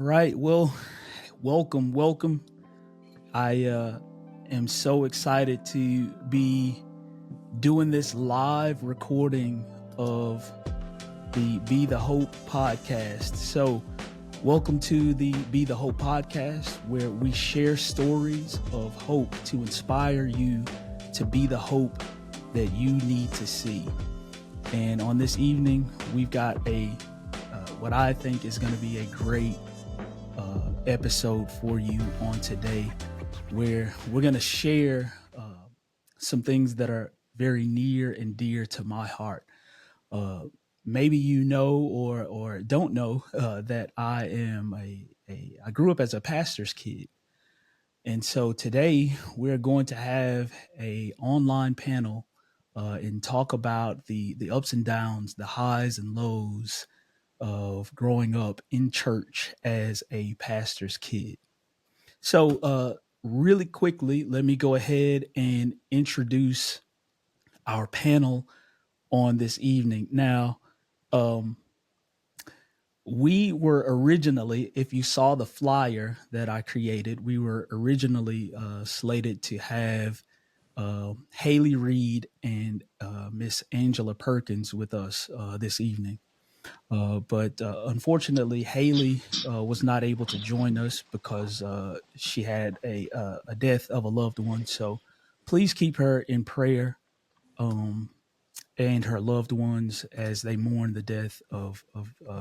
Right. Well, welcome. I am so excited to be doing this live recording of the Be the Hope podcast. So, welcome to the Be the Hope podcast, where we share stories of hope to inspire you to be the hope that you need to see. And on this evening, we've got what I think is going to be a great episode for you on today, where we're going to share some things that are very near and dear to my heart. Maybe you know or don't know that I grew up as a pastor's kid, and so today we're going to have a online panel and talk about the ups and downs, the highs and lows of growing up in church as a pastor's kid. So, really quickly, let me go ahead and introduce our panel on this evening. Now, um, we were originally, if you saw the flyer that I created, we were originally slated to have Haley Reed and Miss Angela Perkins with us this evening. But unfortunately, Haley was not able to join us because she had a death of a loved one. So please keep her in prayer um, and her loved ones as they mourn the death of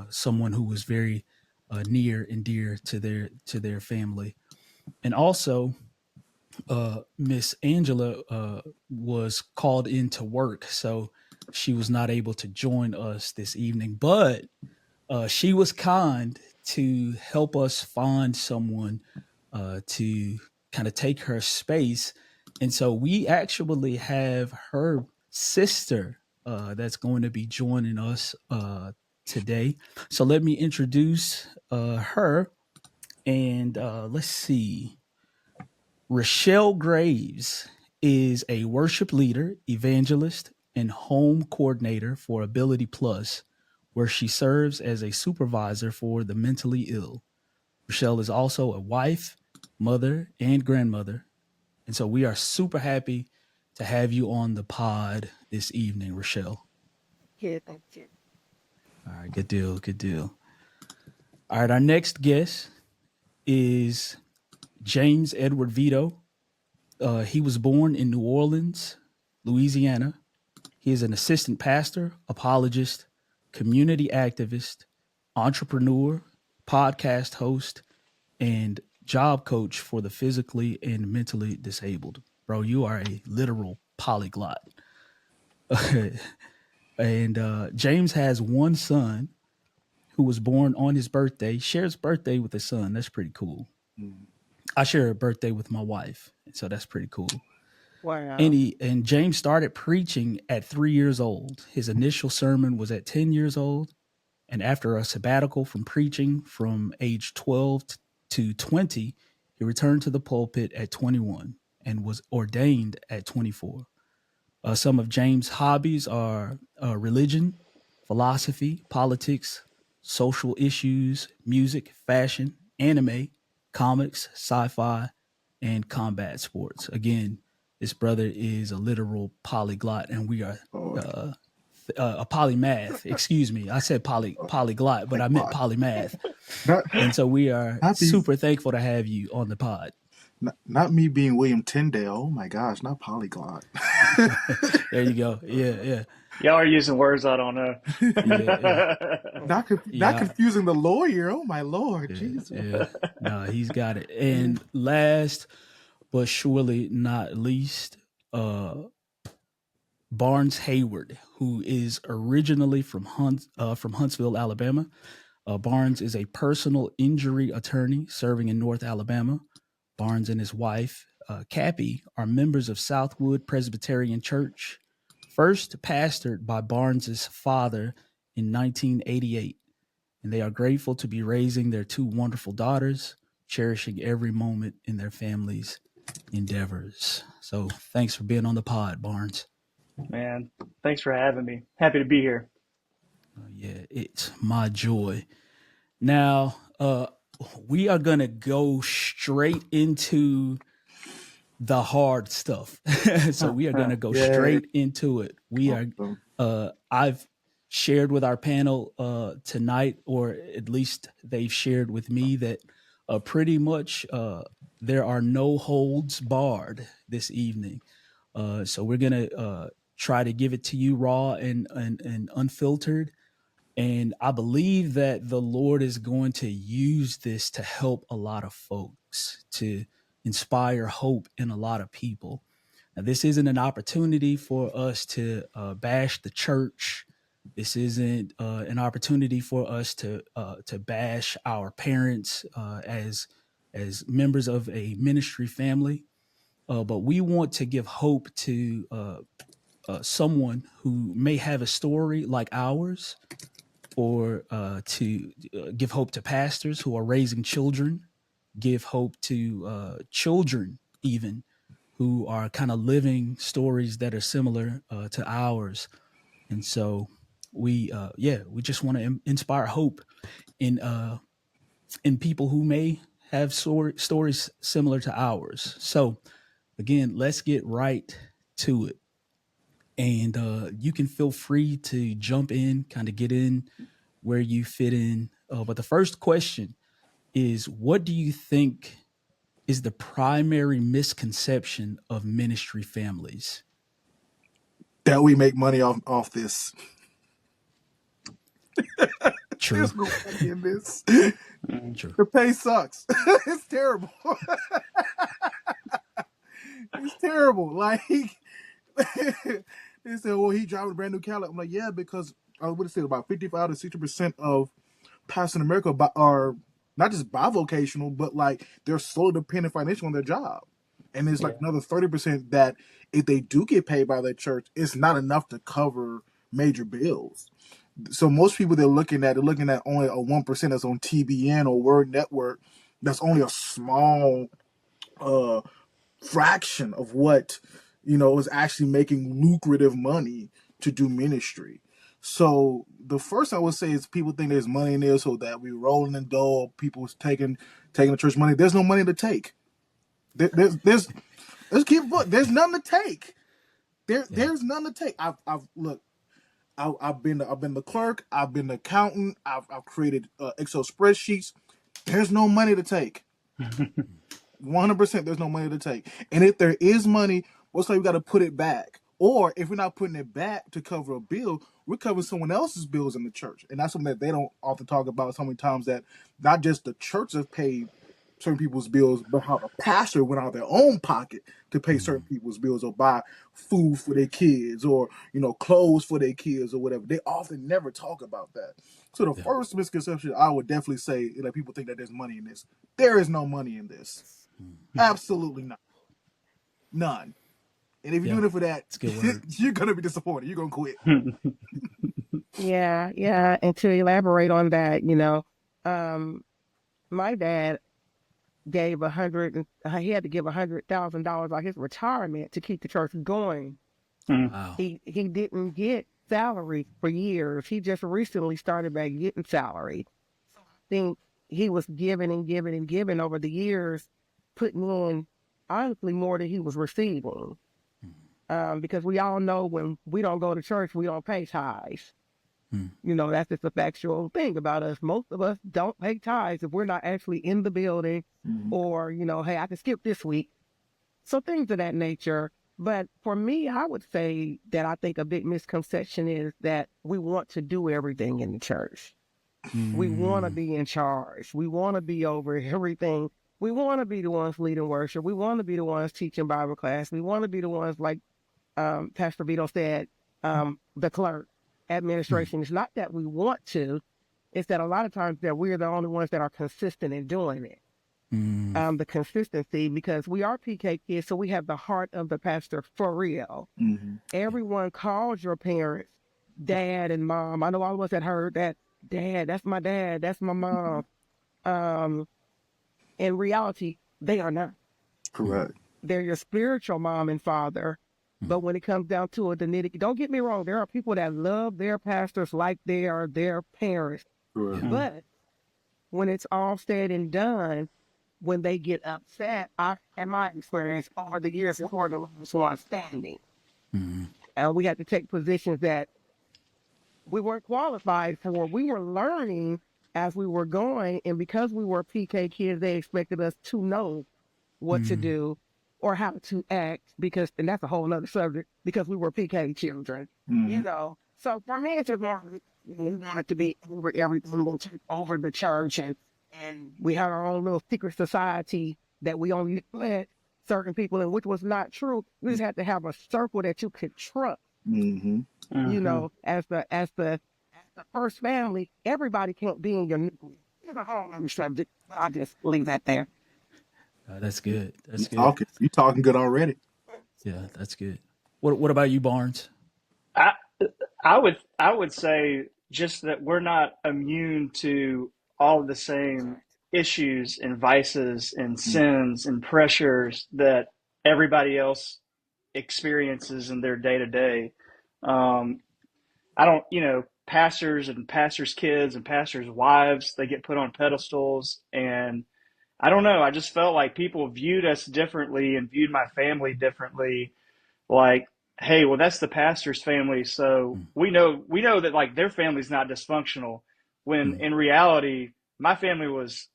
someone who was very near and dear to their family. And also, Miss Angela was called into work, so she was not able to join us this evening. But she was kind to help us find someone to kind of take her space. And so we actually have her sister that's going to be joining us today. So let me introduce her. And let's see. Rochelle Graves is a worship leader, evangelist, and home coordinator for Ability Plus, where she serves as a supervisor for the mentally ill. Rochelle is also a wife, mother, and grandmother. And so we are super happy to have you on the pod this evening, Rochelle. Yeah, thank you. All right, good deal, good deal. All right, our next guest is James Edward Vito. He was born in New Orleans, Louisiana. He is an assistant pastor, apologist, community activist, entrepreneur, podcast host, and job coach for the physically and mentally disabled. Bro, you are a literal polyglot. And James has one son who was born on his birthday, shares birthday with his son. That's pretty cool. Mm. I share a birthday with my wife, so that's pretty cool. Wow. And James started preaching at 3 years old. His initial sermon was at 10 years old. And after a sabbatical from preaching from age 12 to 20, he returned to the pulpit at 21 and was ordained at 24. Some of James' hobbies are religion, philosophy, politics, social issues, music, fashion, anime, comics, sci-fi, and combat sports. Again, this brother is a literal polyglot, and we are Oh, uh, a polymath. Excuse me, I said polyglot, but like I meant what? polymath. Not And so we are not be super thankful to have you on the pod. not me being William Tyndale. Oh my gosh, not polyglot. There you go. Yeah, Y'all are using words I don't know. yeah, yeah, Not yeah. confusing the lawyer. Oh my lord, Yeah, Jesus. yeah. No, he's got it. And last but surely not least, uh, Barnes Hayward, who is originally from Huntsville, Alabama. Barnes is a personal injury attorney serving in North Alabama. Barnes and his wife, Cappy, are members of Southwood Presbyterian Church, first pastored by Barnes's father in 1988. And they are grateful to be raising their two wonderful daughters, cherishing every moment in their family's endeavors. So thanks for being on the pod, Barnes. Man, thanks for having me. Happy to be here. Yeah, it's my joy. Now, we are going to go straight into the hard stuff. So we are going to go Yeah. straight into it. We are, Awesome. I've shared with our panel tonight, or at least they've shared with me, that pretty much there are no holds barred this evening. So we're going to try to give it to you raw and unfiltered. And I believe that the Lord is going to use this to help a lot of folks, to inspire hope in a lot of people. Now, this isn't an opportunity for us to bash the church. This isn't an opportunity for us to bash our parents as members of a ministry family. But we want to give hope to someone who may have a story like ours, or to give hope to pastors who are raising children, give hope to children even who are kind of living stories that are similar to ours. And so we just want to inspire hope in people who may have stories similar to ours. So again, let's get right to it. And you can feel free to jump in, kind of get in where you fit in. But the first question is, what do you think is the primary misconception of ministry families? That we make money off this. True. There's no money in this. True. The pay sucks. It's terrible. It's terrible. Like they said, well, he driving a brand new Cadillac. I'm like, yeah, because I would say about 55 to 60% of pastors in America are not just bivocational, but like they're solely dependent financially on their job. And there's like Yeah. another 30% that if they do get paid by their church, it's not enough to cover major bills. So most people they're looking at only a 1% that's on TBN or Word Network. That's only a small uh fraction of what is actually making lucrative money to do ministry. So the first I would say is people think there's money in there, so that we rolling in dough, people's taking the church money. There's no money to take. There's let's keep look. There's none to take. There's none to take. I've look. I've been the clerk. I've been the accountant. I've created Excel spreadsheets. There's no money to take. 100%, there's no money to take. And if there is money, most likely we got to put it back. Or if we're not putting it back to cover a bill, we're covering someone else's bills in the church. And that's something that they don't often talk about so many times, that not just the church has paid certain people's bills, but how the pastor went out of their own pocket to pay certain people's bills, or buy food for their kids, or clothes for their kids, or whatever. They often never talk about that. So the first misconception I would definitely say that people think that there's money in this. There is no money in this. Absolutely not. None. And if you're doing it for that, It's a good word. you're gonna be disappointed. You're gonna quit. Yeah. And to elaborate on that, my dad gave he had to give $100,000 on his retirement to keep the church going. Wow. He didn't get salary for years. He just recently started back getting salary. I think he was giving and giving and giving over the years, putting in honestly more than he was receiving. Because we all know when we don't go to church, we don't pay tithes. That's just a factual thing about us. Most of us don't pay tithes if we're not actually in the building, or, hey, I can skip this week. So things of that nature. But for me, I would say that I think a big misconception is that we want to do everything in the church. We want to be in charge. We want to be over everything. We want to be the ones leading worship. We want to be the ones teaching Bible class. We want to be the ones, like Pastor Vito said, the clerk, administration. It's not that we want to. It's that a lot of times that we're the only ones that are consistent in doing it. The consistency, because we are PK kids, so we have the heart of the pastor for real. Everyone calls your parents dad and mom. I know all of us that heard that, dad, that's my dad, that's my mom. In reality, they are not. Correct. They're your spiritual mom and father. But when it comes down to it, don't get me wrong, there are people that love their pastors like they are their parents. Correct. But when it's all said and done, when they get upset, in my experience over the years, we're the last one standing. Mm-hmm. And we had to take positions that we weren't qualified for. We were learning as we were going. And because we were PK kids, they expected us to know what to Mm-hmm. do or how to act and that's a whole nother subject because we were PK children, Mm-hmm. So for me, it's just more, we wanted to be over everything, over the church, and we had our own little secret society that we only let certain people in, which was not true. We just had to have a circle that you could trust, Mm-hmm. Mm-hmm. as the first family. Everybody can't be in your nucleus. It's a whole other subject. I'll just leave that there. That's good. You That's good. talking? You talking good already? Yeah, that's good. What about you, Barnes? I I would say just that we're not immune to all the same issues and vices and sins and pressures that everybody else experiences in their day to day. I don't, pastors and pastors' kids and pastors' wives, they get put on pedestals. And I don't know, I just felt like people viewed us differently and viewed my family differently. Like, hey, well, that's the pastor's family. So we know that like their family's not dysfunctional when Mm-hmm. in reality, my family was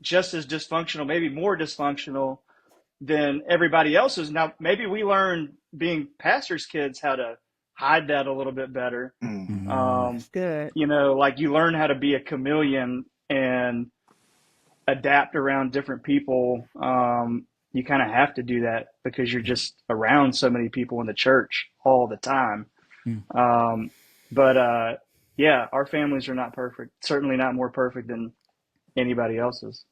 just as dysfunctional, maybe more dysfunctional than everybody else's. Now, maybe we learned being pastors' kids how to hide that a little bit better. Mm-hmm. Um, That's good. like you learn how to be a chameleon and adapt around different people. You kind of have to do that because you're Yeah. just around so many people in the church all the time. Mm. Um, but yeah, our families are not perfect. Certainly not more perfect than anybody else's.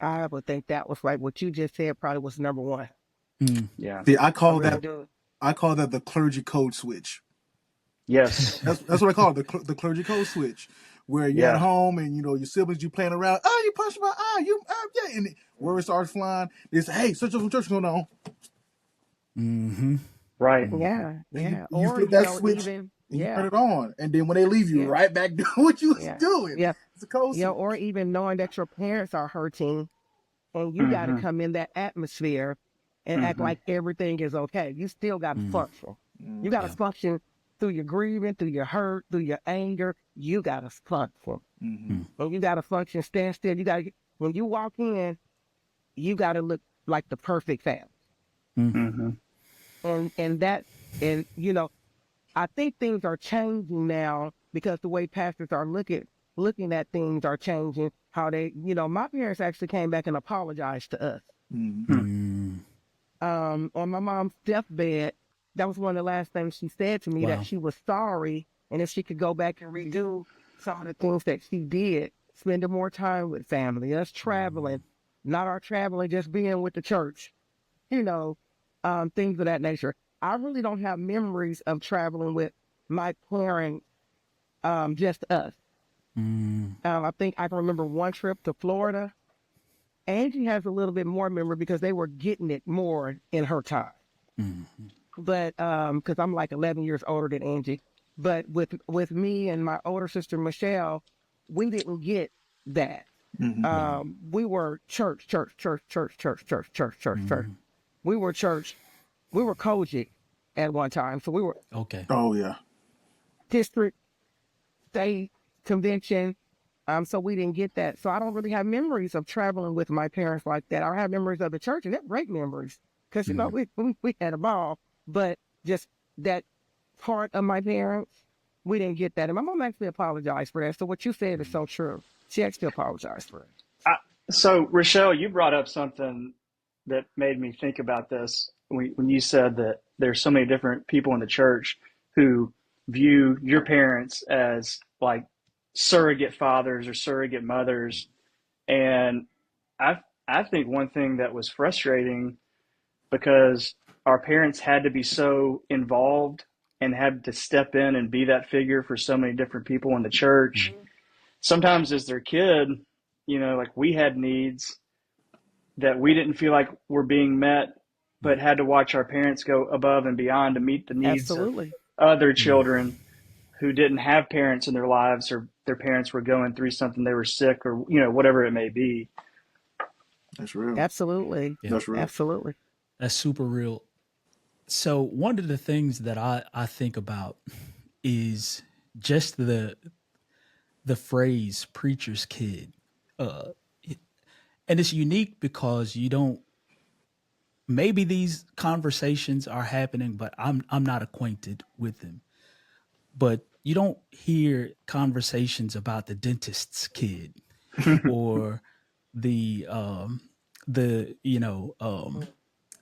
I would think that was right. What you just said probably was number one. Mm. Yeah. See, I really do. I call that the clergy code switch. Yes. That's what I call it, the clergy code switch, where you're at Yeah. home and your siblings, you playing around. Oh, you punched my eye. Yeah, and word starts flying. They say, hey, such a church going on. Mm-hmm. Right. Mm-hmm. Yeah, And yeah. you Or flip that switch even and you turn it on, and then when they leave you, yeah, right back doing what you was yeah, doing. yeah, It's a code yeah. switch. Or even knowing that your parents are hurting, and you got to Mm-hmm. come in that atmosphere and act Mm-hmm. like everything is okay. You still got to Mm. function. You got to Yeah. function through your grieving, through your hurt, through your anger. You got to function. Mm-hmm. Mm. And you got to function, stand still. You got to, when you walk in, you got to look like the perfect family. Mm. Mm-hmm. And that, and I think things are changing now because the way pastors are looking at things are changing. How they, my parents actually came back and apologized to us. Mm-hmm. Mm. On my mom's deathbed, that was one of the last things she said to me, that Wow. she was sorry, and if she could go back and redo some of the things that she did, spending more time with family, us traveling, not our traveling, just being with the church, you know, things of that nature. I really don't have memories of traveling with my parents, just us. Mm. I think I can remember one trip to Florida. Angie has a little bit more memory because they were getting it more in her time. Mm. But because I'm like 11 years older than Angie, but with me and my older sister Michelle, we didn't get that. Mm-hmm. Wow. We were church, church, church, church, church, church, church, church, church. Mm. We were church. We were Kojic at one time, so we were Okay. Oh yeah. district, state, convention. So we didn't get that. So I don't really have memories of traveling with my parents like that. I have memories of the church, and they're great memories because Mm. we had a ball. But just that part of my parents, we didn't get that. And my mom actually apologized for that. So what you said is so true. She actually apologized for it. I, so, Rochelle, you brought up something that made me think about this when you said that there's so many different people in the church who view your parents as like surrogate fathers or surrogate mothers. And I think one thing that was frustrating because our parents had to be so involved and had to step in and be that figure for so many different people in the church. Mm. Sometimes as their kid, like we had needs that we didn't feel like were being met, but had to watch our parents go above and beyond to meet the needs of Absolutely. other Mm. children who didn't have parents in their lives, or their parents were going through something, they were sick, or whatever it may be. That's real. Absolutely. Yeah, That's real. Absolutely. that's super real. So one of the things that I think about is just the phrase preacher's kid. Uh, and it's unique because you don't, maybe these conversations are happening, but I'm not acquainted with them. But you don't hear conversations about the dentist's kid or the the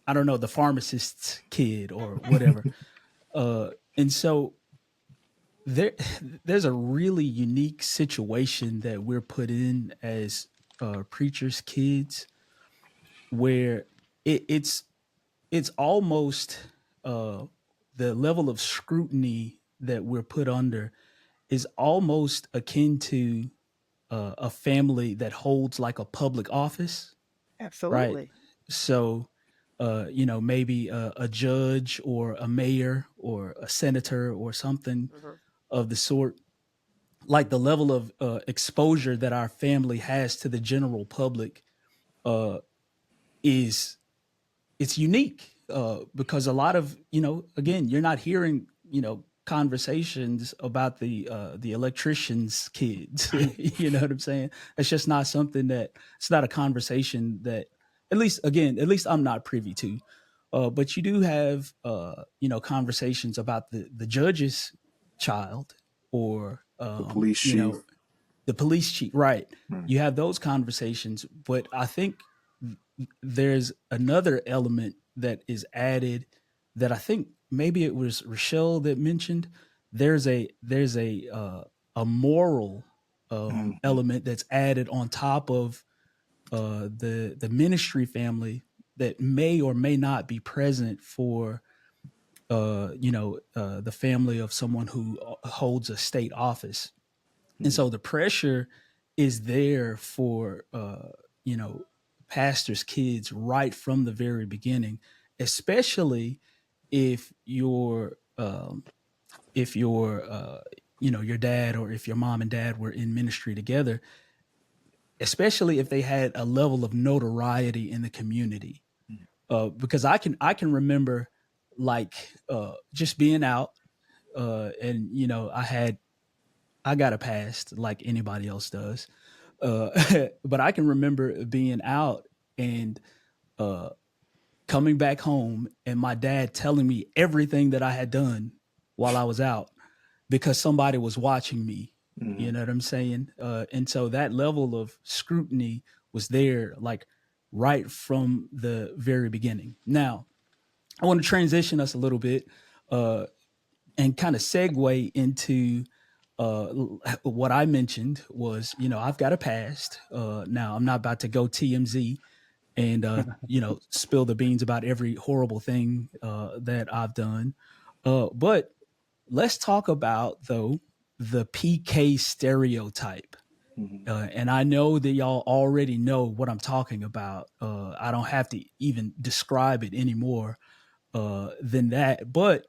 I don't know, the pharmacist's kid or whatever. And so there there's a really unique situation that we're put in as preachers' kids, where it's almost uh, the level of scrutiny that we're put under is almost akin to a family that holds like a public office, right? Absolutely. So, maybe a judge or a mayor or a senator or something Mhm. of the sort. Like the level of exposure that our family has to the general public uh, is it's unique because a lot of again, you're not hearing conversations about the electrician's kids. You know what I'm saying? It's just not something that it's not a conversation that at least I'm not privy to. But you do have conversations about the judge's child or The police chief. the police chief, right? Right. You have those conversations, but I think there's another element that is added that I think maybe it was Rochelle that mentioned. There's a moral Mhm. element that's added on top of the ministry family that may or may not be present for the family of someone who holds a state office. And Mhm. so the pressure is there for pastors' kids right from the very beginning, especially if your dad or if your mom and dad were in ministry together, especially if they had a level of notoriety in the community. Because I can remember like just being out and I got a past like anybody else does. Uh, but I can remember being out and uh, coming back home and my dad telling me everything that I had done while I was out because somebody was watching me. You Mhm. know what I'm saying? And so that level of scrutiny was there, like right from the very beginning. Now, I want to transition us a little bit uh, and kind of segue into uh, what I mentioned was, I've got a past. Now, I'm not about to go TMZ and, spill the beans about every horrible thing that I've done. But let's talk about, though, the PK stereotype. Mhm. And I know that y'all already know what I'm talking about. I don't have to even describe it anymore than that. But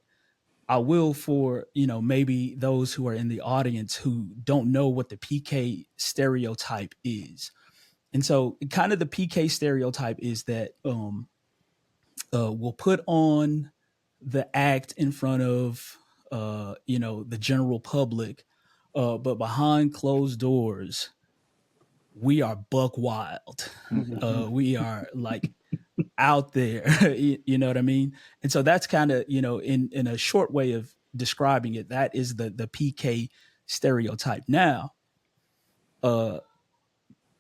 I will for, maybe those who are in the audience who don't know what the PK stereotype is. And so kind of the PK stereotype is that we'll put on the act in front of the general public, but behind closed doors, we are buck wild. Mhm. We are like out there. You know what I mean? And so that's kind of, in a short way of describing it, that is the PK stereotype. Now, uh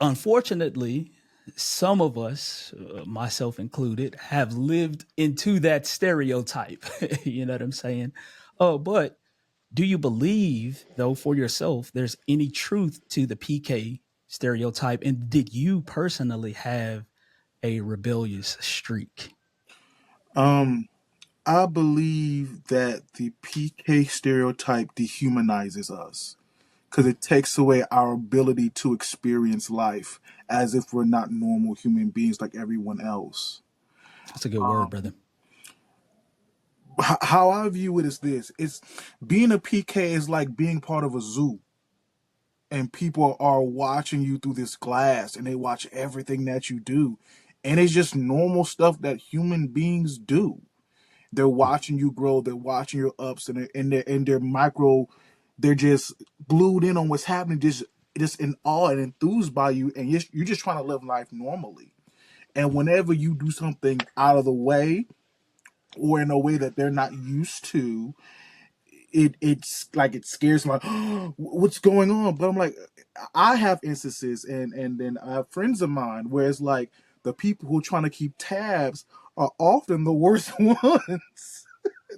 unfortunately, some of us, myself included, have lived into that stereotype. You know what I'm saying? Oh, but do you believe, though, for yourself, there's any truth to the PK stereotype? And did you personally have a rebellious streak? Um, I believe that the PK stereotype dehumanizes us because it takes away our ability to experience life as if we're not normal human beings like everyone else. That's a good word, brother. how I view it is this: it's being a PK is like being part of a zoo, and people are watching you through this glass, and they watch everything that you do, and it's just normal stuff that human beings do. They're watching you grow. They're watching your ups and their micro. They're just glued in on what's happening, just in awe and enthused by you, and you're just trying to live life normally. And whenever you do something out of the way or in a way that they're not used to, it's like it scares me. Like, what's going on? But I'm like, I have instances, and then I have friends of mine where it's like the people who are trying to keep tabs are often the worst ones,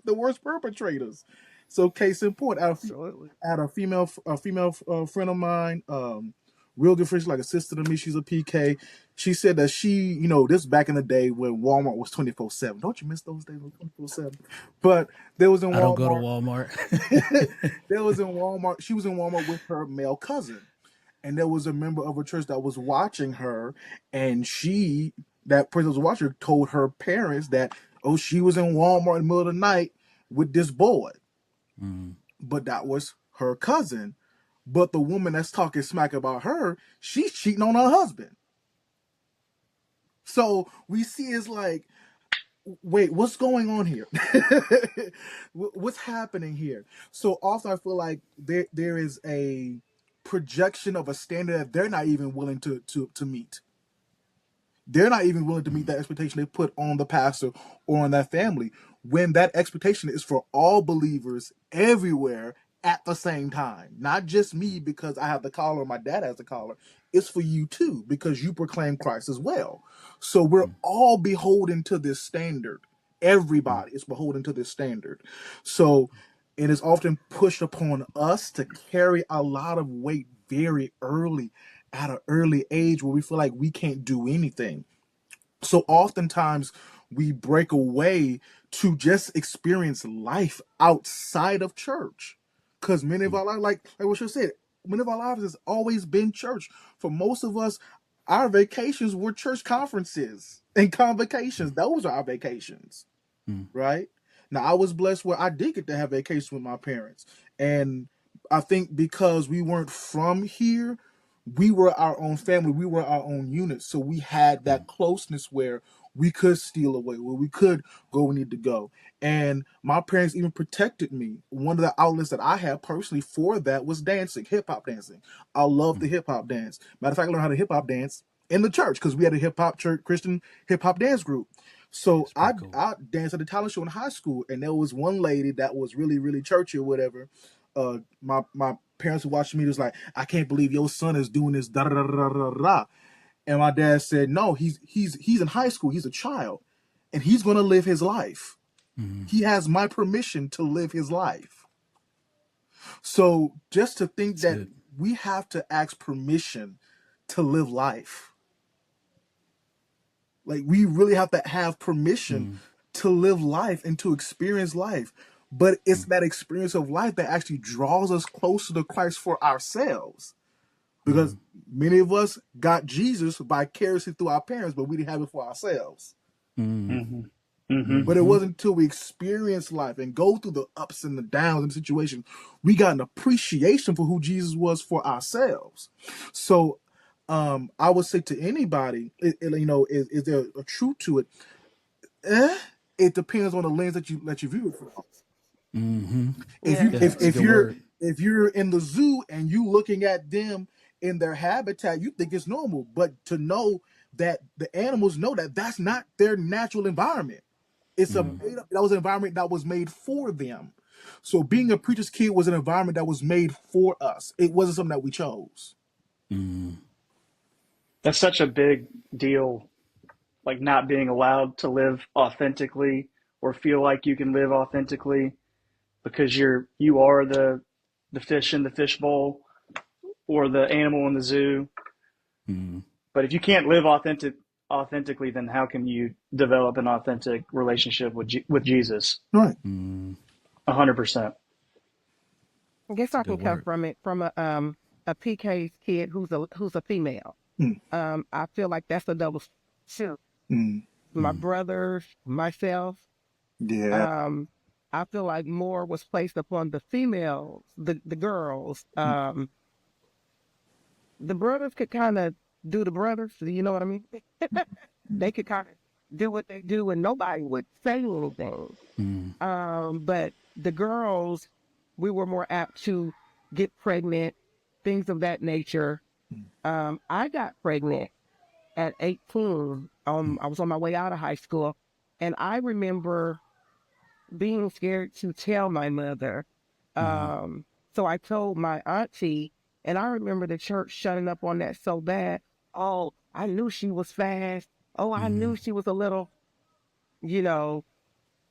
the worst perpetrators. So, case in point, Absolutely. I had a female friend of mine, real good friend, she's like a sister to me. She's a PK. She said that this back in the day when Walmart was 24/7. Don't you miss those days when 24/7? But there was in I don't go to Walmart. Walmart. There was in Walmart. She was in Walmart with her male cousin, and there was a member of her church that was watching her, and that person that was watching her, told her parents that, oh, she was in Walmart in the middle of the night with this boy. Mm. But that was her cousin. But the woman that's talking smack about her, she's cheating on her husband. So we see it's like, wait, what's going on here? What's happening here? So often I feel like there is a projection of a standard that they're not even willing to meet. They're not even willing to meet that expectation they put on the pastor or on that family, when that expectation is for all believers everywhere at the same time. Not just me because I have the collar or my dad has the collar. It's for you too because you proclaim Christ as well. So we're all beholden to this standard. Everybody is beholden to this standard. So it is often pushed upon us to carry a lot of weight very early, at an early age, where we feel like we can't do anything. So oftentimes we break away to just experience life outside of church. Because many of our lives, like what you said, many of our lives has always been church. For most of us, our vacations were church conferences and convocations. Those are our vacations, Mm. right? Now I was blessed where I did get to have vacation with my parents. And I think because we weren't from here, we were our own family, we were our own unit. So we had that closeness where we could steal away, where we could go where we need to go. And my parents even protected me. One of the outlets that I had personally for that was dancing, hip hop dancing. I love the hip hop dance. Matter of fact, I learned how to hip hop dance in the church because we had a hip hop church, Christian hip hop dance group. So That's I pretty cool. I danced at the talent show in high school, and there was one lady that was really really churchy or whatever. My parents were watching me. Was like, I can't believe your son is doing this. Da da da da da da. And my dad said, no, he's in high school. He's a child, and he's going to live his life. Mm. He has my permission to live his life. So just to think That's that good. we have to ask permission to live life. Like we really have to have permission Mm. to live life and to experience life. But it's that experience of life that actually draws us closer to Christ for ourselves. Because Mm. many of us got Jesus vicariously through our parents, but we didn't have it for ourselves. Mm. Mm-hmm. Mm-hmm. But it Mm-hmm. wasn't until we experience life and go through the ups and the downs and situations, we got an appreciation for who Jesus was for ourselves. So I would say to anybody, is there a truth to it? It depends on the lens that you view it from. Mm-hmm. If Yeah. you Yeah, if that's a if good you're word. if you're in the zoo and you looking at them in their habitat, you think it's normal. But to know that the animals know that that's not their natural environment. It's a Mm. made up, that was an environment that was made for them. So being a preacher's kid was an environment that was made for us. It wasn't something that we chose. Mm. That's such a big deal, like not being allowed to live authentically or feel like you can live authentically because you are the fish in the fish bowl or the animal in the zoo. Mm. But if you can't live authentically, then how can you develop an authentic relationship with Jesus? Right. Mm. 100%. I guess That's a I good can come word. from it from a PK's kid who's a female. Mm, I feel like that's a double shoot. mm, My Mm. brothers, myself, yeah. um, I feel like more was placed upon the females, the girls. The brothers could kind of do the brothers. You know what I mean? They could kind of do what they do, and nobody would say anything. Mm. But the girls, we were more apt to get pregnant, things of that nature. I got pregnant at 18. I was on my way out of high school, and I remember being scared to tell my mother. So I told my auntie, and I remember the church shutting up on that so bad. Oh, I knew she was fast. Oh, I knew she was a little, you know,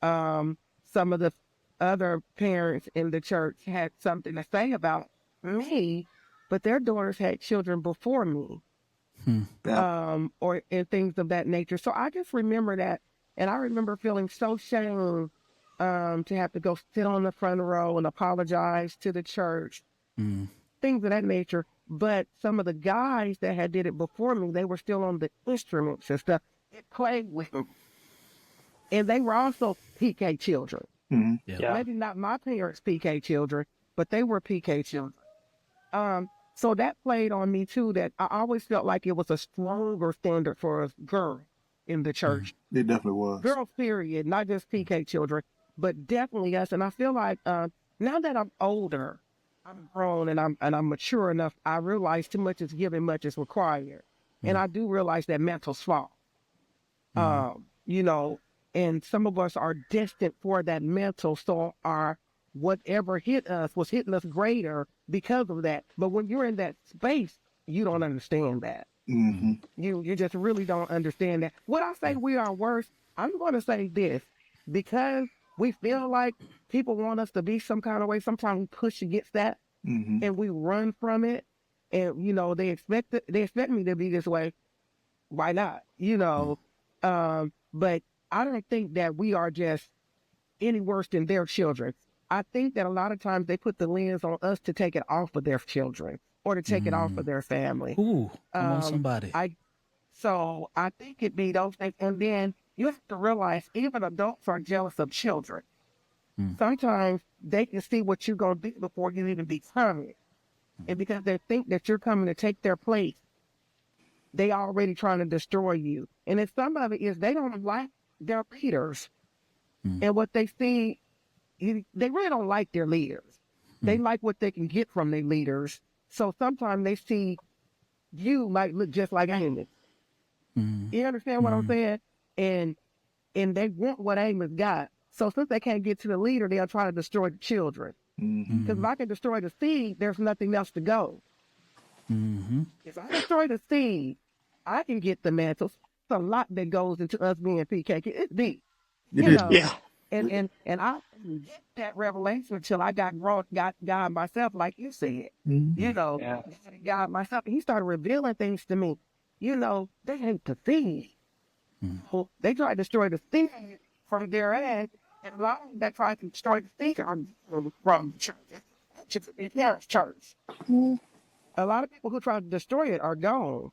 some of the other parents in the church had something to say about me, but their daughters had children before me, Yeah. or and things of that nature. So I just remember that, and I remember feeling so shamed to have to go sit on the front row and apologize to the church, things of that nature. But some of the guys that had did it before me, they were still on the instruments and stuff. It played with them, and they were also PK children. Mhm. Yeah. Yeah. Maybe not my parents' PK children, but they were PK children. So that played on me too, that I always felt like it was a stronger standard for us girls in the church. It definitely was. Girls, period, not just PK children, but definitely us. And I feel like now that I'm older, I'm grown and I'm mature enough, I realize too much is given, much is required. And I do realize that mental's fault. You know, and some of us are destined for that mental, so our whatever hit us was hitting us greater because of that. But when you're in that space, you don't understand that. Mm-hmm. You just really don't understand that. When I say we are worse, I'm going to say this, because we feel like people want us to be some kind of way. Sometimes we push against that Mm-hmm. and we run from it. And you know, they expect me to be this way. Why not? You know, but I don't think that we are just any worse than their children. I think that a lot of times they put the lens on us to take it off of their children or to take it off of their family. Ooh, come on, somebody. So I think it be those things. And then you have to realize even adults are jealous of children. Sometimes they can see what you're going to do before you even become it. And because they think that you're coming to take their place, they already trying to destroy you. And then some of it is they don't like their leaders. And what they see, they really don't like their leaders. They like what they can get from their leaders. So sometimes they see you might look just like Amos. You understand what I'm saying? And they want what Amos got. So since they can't get to the leader, they'll try to destroy the children. Because if I can destroy the seed, there's nothing else to go. If I destroy the seed, I can get the mantle. It's a lot that goes into us being PK. It's deep. It is. Yeah. And I didn't get that revelation until I got God myself, like you said. You know, Yeah. God myself. He started revealing things to me. You know, they hate the seed. They try to destroy the seed from their end, and a lot of them that try to destroy the seed are from church. It's church. A lot of people who try to destroy it are gone.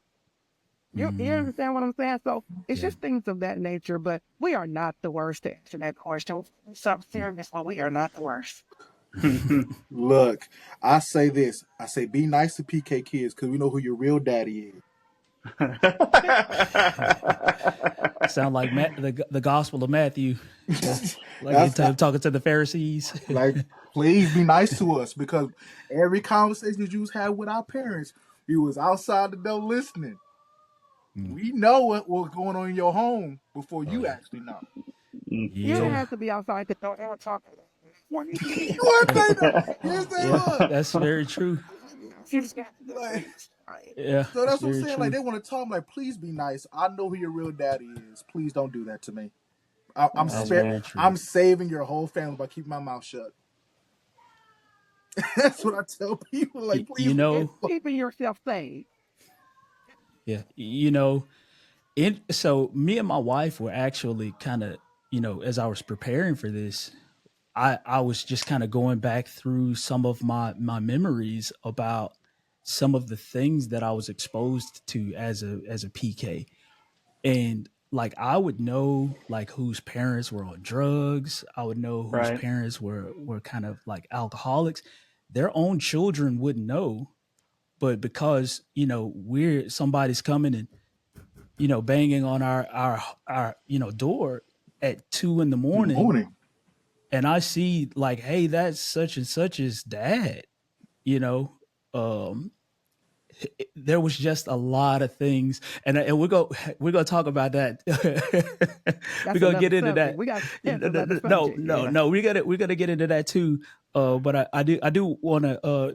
You understand what I'm saying? So it's just things of that nature, but we are not the worst to answer that question. So serious, well, we are not the worst. Look, I say this. I say be nice to PK kids because we know who your real daddy is. Sound like the Gospel of Matthew. Yeah. Like That's talking to the Pharisees. like, please be nice to us because every conversation that you had with our parents, we was outside the door listening. We know what was going on in your home before you actually know. You don't Yeah. have to be outside the door and talk. You want to say that? Yes, they look. That's very true. You just got to Like, Yeah. so that's what I'm very saying. true. Like they want to talk. Like, please be nice. I know who your real daddy is. Please don't do that to me. I'm That's very true. I'm saving your whole family by keeping my mouth shut. That's what I tell people. Like, please. You know, keeping yourself safe. yeah. You know, so me and my wife were actually kind of, as I was preparing for this, I was just kind of going back through some of my memories about some of the things that I was exposed to as a PK. And like I would know like whose parents were on drugs. I would know whose Right. parents were kind of like alcoholics. Their own children wouldn't know, but because we're somebody's coming and banging on our door at 2 in the morning, morning. and I see like, hey, that's such and such's dad. You know, um, there was just a lot of things, and we're gonna talk about that. We're That's gonna another get into subject. that. We got that's No, another no, subject. no, Yeah. no. We're gonna get into that too. But I do want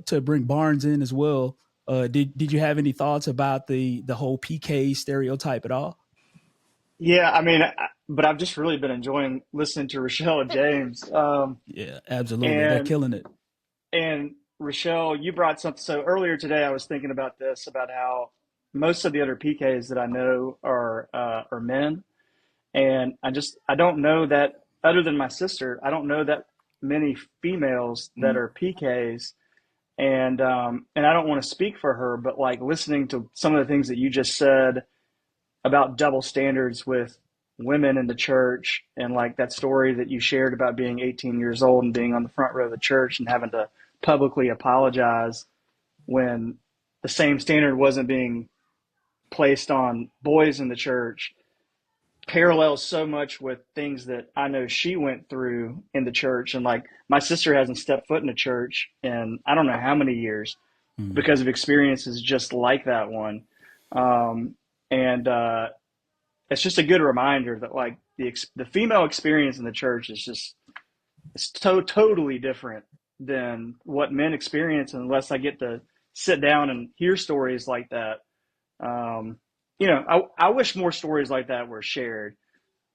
to bring Barnes in as well. Did you have any thoughts about the whole PK stereotype at all? Yeah, I mean, but I've just really been enjoying listening to Rochelle and James. Yeah, absolutely. They're And killing it. and Rochelle, you brought something. So earlier today, I was thinking about this, about how most of the other PKs that I know are men, and I don't know that, other than my sister, I don't know that many females that Mm. are PKs. And I don't want to speak for her, but like listening to some of the things that you just said about double standards with women in the church, and like that story that you shared about being 18 years old and being on the front row of the church and having to publicly apologize when the same standard wasn't being placed on boys in the church, parallels so much with things that I know she went through in the church. And like my sister hasn't stepped foot in a church in I don't know how many years Mm, because of experiences just like that one. And it's just a good reminder that like the female experience in the church is just totally different than what men experience, unless I get to sit down and hear stories like that. Um, I wish more stories like that were shared,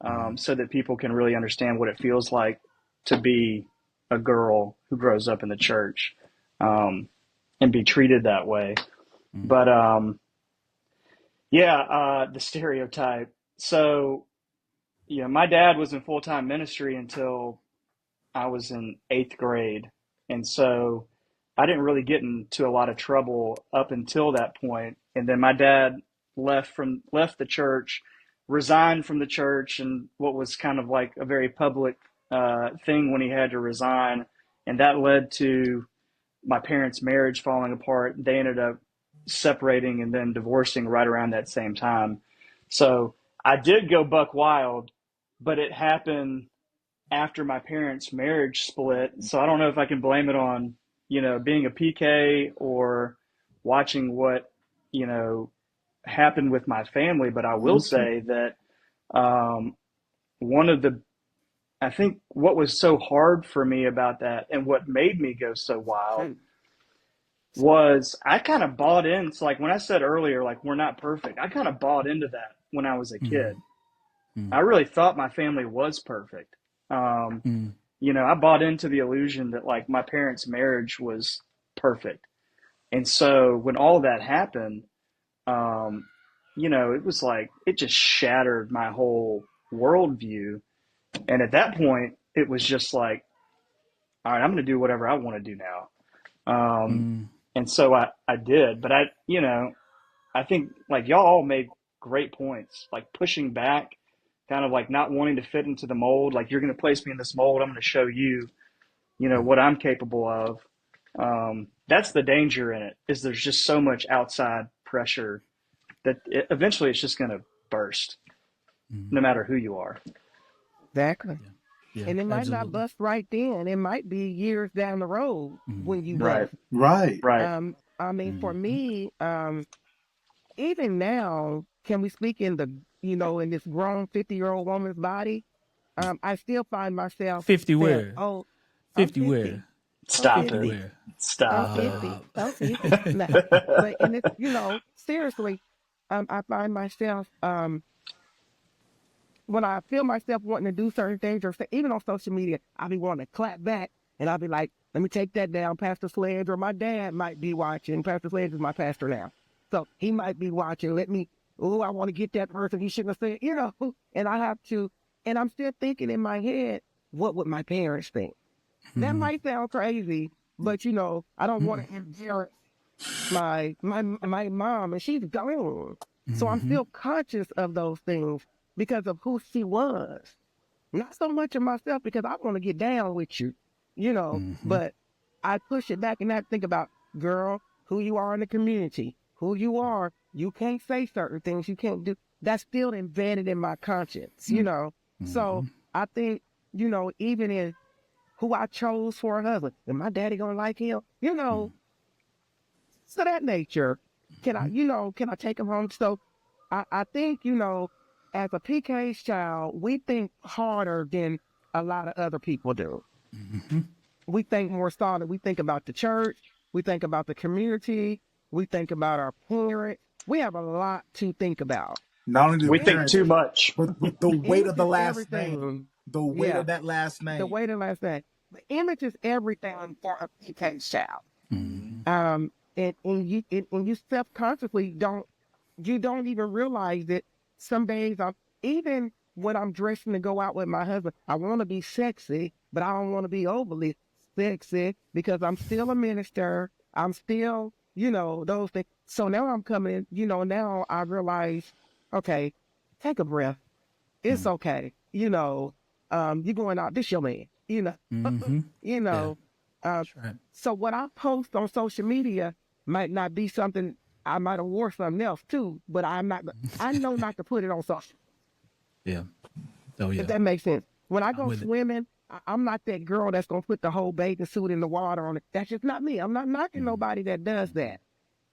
mm, so that people can really understand what it feels like to be a girl who grows up in the church, um, and be treated that way. mm, But yeah, the stereotype. So, my dad was in full time ministry until I was in eighth grade. And so I didn't really get into a lot of trouble up until that point. And then my dad left the church, resigned from the church, and what was kind of like a very public thing when he had to resign. And that led to my parents' marriage falling apart. They ended up separating and then divorcing right around that same time. So I did go buck wild, but it happened after my parents' marriage split. So I don't know if I can blame it on, being a PK or watching what, you know, happened with my family. But I will Okay. say that um, one of the, I think what was so hard for me about that and what made me go so wild Hmm. was I kind of bought in. So like when I said earlier, like we're not perfect, I kind of bought into that when I was a mm, kid. I mm, really thought my family was perfect. Um, mm, I bought into the illusion that like my parents' marriage was perfect. And so when all that happened, um, it was like it just shattered my whole worldview. And at that point, it was just like, all right, I'm going to do whatever I want to do now. Um, mm, and so I did. But I think like y'all all made great points, like pushing back, kind of like not wanting to fit into the mold. Like you're going to place me in this mold. I'm going to show you, mm, what I'm capable of. That's the danger in it, is there's just so much outside pressure that eventually it's just going to burst, mm. no matter who you are. Exactly. Yeah, yeah, And it might not absolutely. bust right then. It might be years down the road Mm, when you mm, Right. bust. Right. Right. I mean, for mm. me, even now, can we speak in in this grown 50-year-old woman's body? I still find myself 50 saying, where? "Oh, I'm 50 50. where? I'm Stop it. 50 50. where? I'm Stop it. 50. I'm 50." Nah. But and it's seriously, I find myself when I feel myself wanting to do certain things, or say, even on social media, I'll be wanting to clap back, and I'll be like, "Let me take that down." Pastor Sledge or my dad might be watching. Pastor Sledge is my pastor now, so he might be watching. Let me. Oh, I want to get that person. He shouldn't have said. And I have to. And I'm still thinking in my head, what would my parents think? That Mhm, might sound crazy, but I don't want mm, to embarrass my mom, and she's gone. So I'm mhm, still conscious of those things. because of who she was. Not so much of myself because I want to get down with you, but I push it back and I think about, girl, who you are in the community, who you are. You can't say certain things. You can't do. That's still embedded in my conscience. So I think, even in who I chose for a husband, and my daddy gonna like him, so that nature. Can I take him home? So I think, as a PK's child, we think harder than a lot of other people do. We think more solid. We think about the church. We think about the community. We think about our parents. We have a lot to think about. Not only the We think parents, too much. but the The weight of image the is last name. everything. The weight Yeah, of that last the name. way the last name. The image is everything for a PK's child. Mm-hmm. And you self-consciously don't even realize that some days even when I'm dressing to go out with my husband, I want to be sexy, but I don't want to be overly sexy because I'm still a minister. I'm still, those things. So now I'm coming, now I realize, okay, take a breath. It's okay. You're going out, this your man. you Yeah, know. Uh, that's right. so what I post on social media might not be something I might have wore something else too, but I know not to put it on social, Yeah. Oh if yeah. that makes sense. When I I'm go with it. swimming, I'm not that girl that's gonna put the whole bathing suit in the water on it. That's just not me. I'm not knocking Mm-hmm. nobody that does that,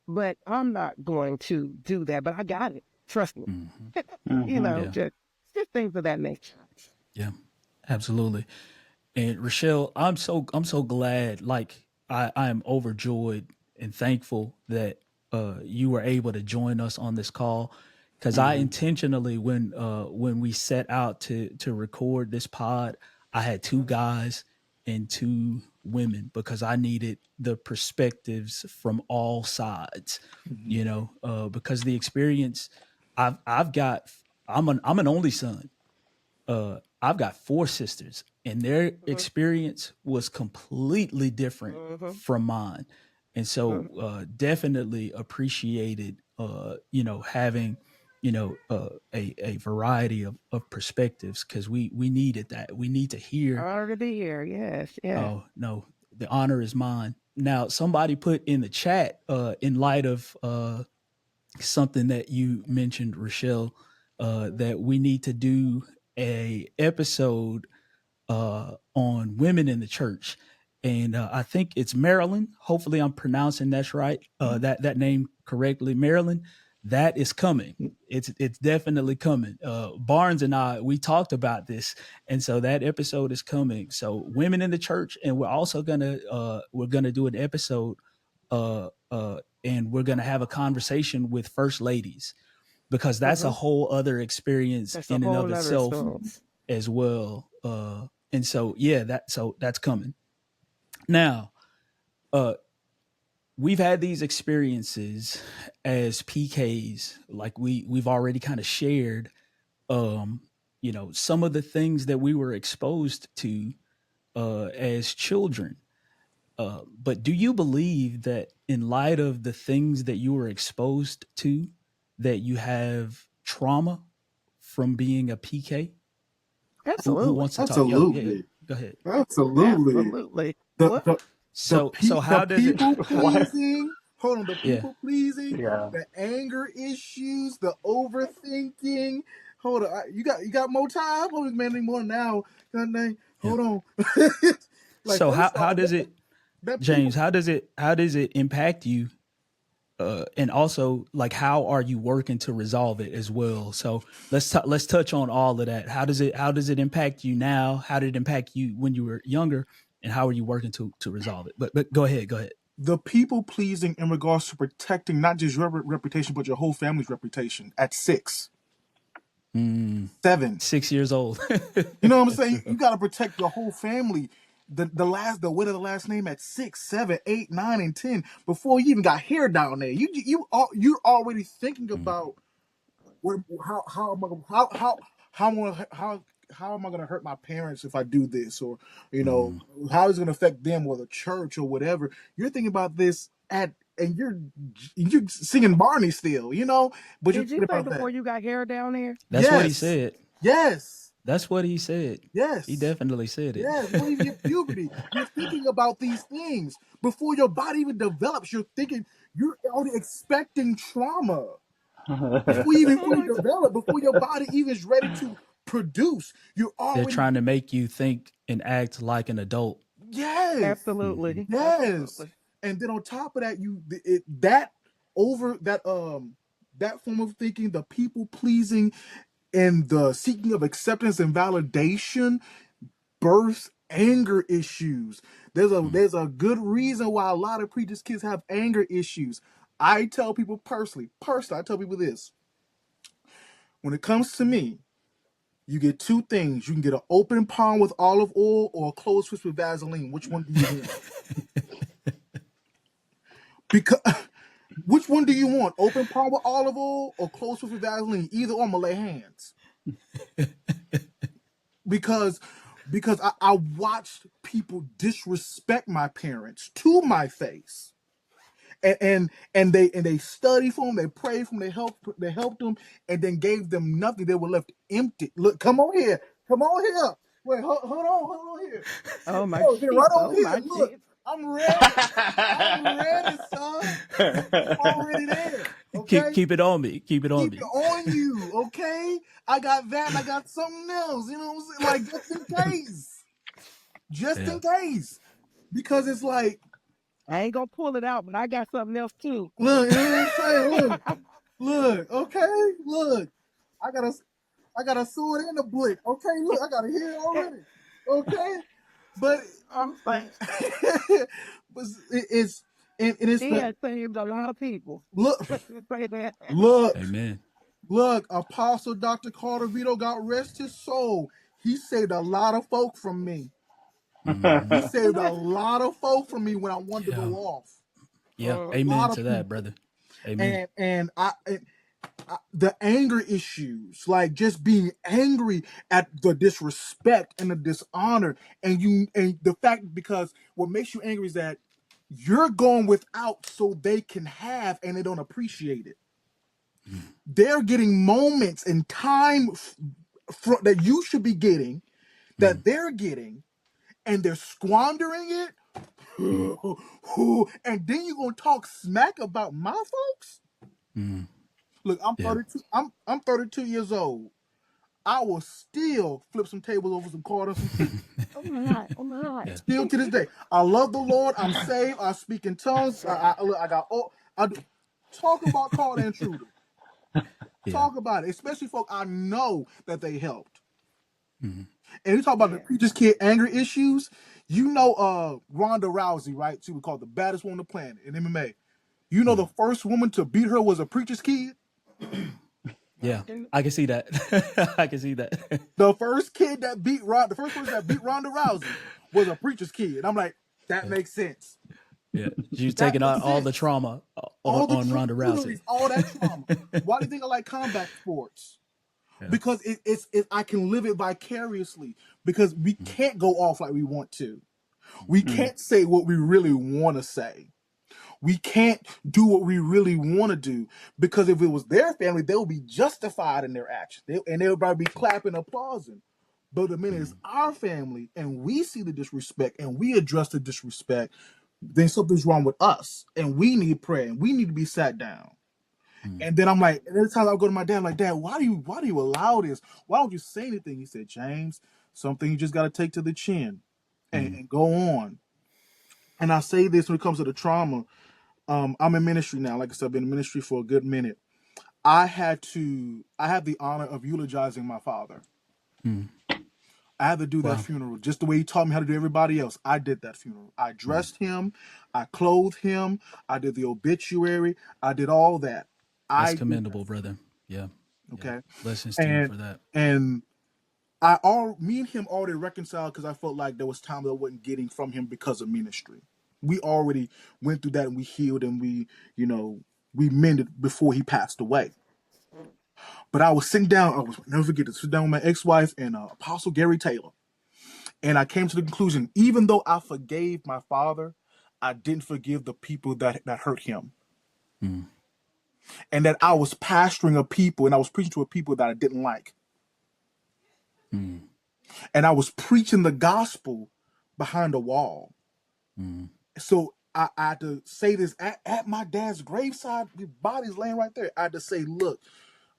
but I'm not going to do that. But I got it. Trust me. Mm-hmm. Yeah. Just things of that nature. Yeah. Absolutely. And Rochelle, I'm so glad. Like I am overjoyed and thankful that you were able to join us on this call. Because I intentionally, when we set out to record this pod, I had two guys and two women because I needed the perspectives from all sides. Because the experience I've got, I'm an only son. I've got four sisters, and their Mhm, experience was completely different mhm, from mine, and so mhm. definitely appreciated, having, a variety of perspectives because we needed that. We need to hear. Honored to be here. Yes, yes. Oh no, the honor is mine. Now, somebody put in the chat, in light of something that you mentioned, Rochelle, that we need to do a episode on women in the church, and I think it's Marilyn. Hopefully, I'm pronouncing that name correctly, Marilyn. That is coming. It's definitely coming. Barnes and I, we talked about this, and so that episode is coming. So women in the church, and we're gonna do an episode, and we're gonna have a conversation with first ladies because that's a Hmm. whole other experience That's a in and whole of nother itself story. as well. And so yeah, that's coming. Now, uh, we've had these experiences as PKs, like we've already kind of shared, some of the things that we were exposed to as children. But do you believe that in light of the things that you were exposed to, that you have trauma from being a PK? Who Absolutely. wants to talk? Yo, yeah, Absolutely. go ahead. Absolutely. Absolutely. The What? the So the how does it? people What? pleasing. Hold on, the Yeah, people pleasing, Yeah. the anger issues, the overthinking. Hold on, you got more time? Hold on, man, need more now. yeah. Hold on. Like So how first how off, does it, that James? people. How does it impact you? And also, like, how are you working to resolve it as well? So let's touch on all of that. How does it impact you now? How did it impact you when you were younger? And how are you working to resolve it? But go ahead, go ahead. The people pleasing in regards to protecting not just your reputation but your whole family's reputation at Mm, 7. 6 years old. You know what I'm saying? You got to protect your whole family. The weight of the last name at 6, 7, 8, 9, and 10 before you even got hair down there. You're already thinking Mm, about what how am I gonna how am I gonna hurt my parents if I do this, or mm, how is it gonna affect them or the church or whatever. You're thinking about this at and you're singing Barney still, you know, but you're Did you thinking say about before that. you got hair down there? That's what he Yes, said. yes, That's what he said. He yes, definitely said it. yes. Before you even hit puberty, you're thinking about these things before your body even develops. You're thinking, you're already expecting trauma before you even Oh fully my God. develop, before your body even is ready to produce. You're They're already trying to make you think and act like an adult. yes, Hmm. Absolutely. yes. Absolutely. And then on top of that, that over that form of thinking, the people pleasing and the seeking of acceptance and validation births anger issues. There's a good reason why a lot of preachers' kids have anger issues. I tell people personally, I tell people this. When it comes to me, you get two things. You can get an open palm with olive oil or a closed fist with Vaseline. Which one do you want? Because which one do you want? Open palm with olive oil or closed fist with Vaseline? Either or, I'm gonna lay hands. Because I watched people disrespect my parents to my face. And they studied for them, they prayed for them, they helped them, and then gave them nothing. They were left empty. Look, come on here, come on here. Wait, hold on here. Oh my Oh, they're right Jesus. over Oh here. my Look, Jesus. I'm ready. I'm ready, son. I'm already there. keep Okay, keep it on me. Keep it on keep it me. on you. Okay, I got that, and I got something else. You know what I'm saying? Like just Yeah. in case, because it's like, I ain't gonna pull it out, but I got something else too. look, you know what I'm saying? Look, okay, look. I got a I got a sword and a blick. Okay, look, I got it here already. Okay, but I'm saying but it's it's he the has saved a lot of people. look Let's just say that. look Amen. look. Apostle Dr. Carter Vito, God rest his soul. He saved a lot of folk from me. He Hmm. saved a lot of folk from me when I wanted to Yeah. go off. Yeah. A Amen lot of to that, people. brother. Amen. And the anger issues, like just being angry at the disrespect and the dishonor, and the fact, because what makes you angry is that you're going without so they can have, and they don't appreciate it. They're getting moments and time that you should be getting, Mm, that they're getting, and they're squandering it. mm, And then you're gonna talk smack about my folks? mm. Look, I'm Yeah. 32. I'm 32 years old. I will still flip some tables over some cards and some keys. Oh my God. Oh my Yeah. God. Still to this day, I love the Lord. I'm saved. I speak in tongues. I got. Oh, I do. Talk about called intruder. Yeah. Talk about it, especially folk I know that they helped. Mm, And you talk about the Yeah. preacher's kid anger issues. You know, Ronda Rousey, right? She was called the baddest woman on the planet in MMA. You know, the mm. first woman to beat her was a preacher's kid. Yeah. I can see that. I can see that. The first kid that beat the first person that beat Ronda Rousey was a preacher's kid. I'm like, that Yeah. makes sense. Yeah. She's That taking makes all the sense. trauma All the on Ronda Rousey. literally all that trauma. Why do you think I like combat sports? Yeah. Because I can live it vicariously. Because we Mm, can't go off like we want to. mm, We can't say what we really want to say. We can't do what we really want to do, because if it was their family, they would be justified in their actions, and they would probably be clapping, applauding. But the minute it's mm, our family and we see the disrespect and we address the disrespect, then something's wrong with us, and we need prayer and we need to be sat down. mm, And then I'm like, and every time I go to my dad, I'm like, Dad, why do you allow this? Why don't you say anything? He said, James, something you just got to take to the chin and, mm, and go on. And I say this when it comes to the trauma. I'm in ministry now. Like I said, I've been in ministry for a good minute. I had the honor of eulogizing my father. mm. I had to do that Wow. funeral just the way he taught me how to do everybody else. I did that funeral. I Mm. dressed him. I clothed him. I did the obituary. I did all that. That's I did that commendable, funeral. brother. Yeah. Yeah. Okay. Blessings to you And for that. and me and him already reconciled, because I felt like there was time that I wasn't getting from him because of ministry. We already went through that, and we healed, and we mended before he passed away. But I was sitting down. I was never forget to sit down with my ex-wife and Apostle Gary Taylor, and I came to the conclusion: even though I forgave my father, I didn't forgive the people that hurt him. Mm. And that I was pastoring a people and I was preaching to a people that I didn't like. Mm. And I was preaching the gospel behind a wall. Mm. So I had to say this at my dad's graveside. The body's laying right there. I had to say, look,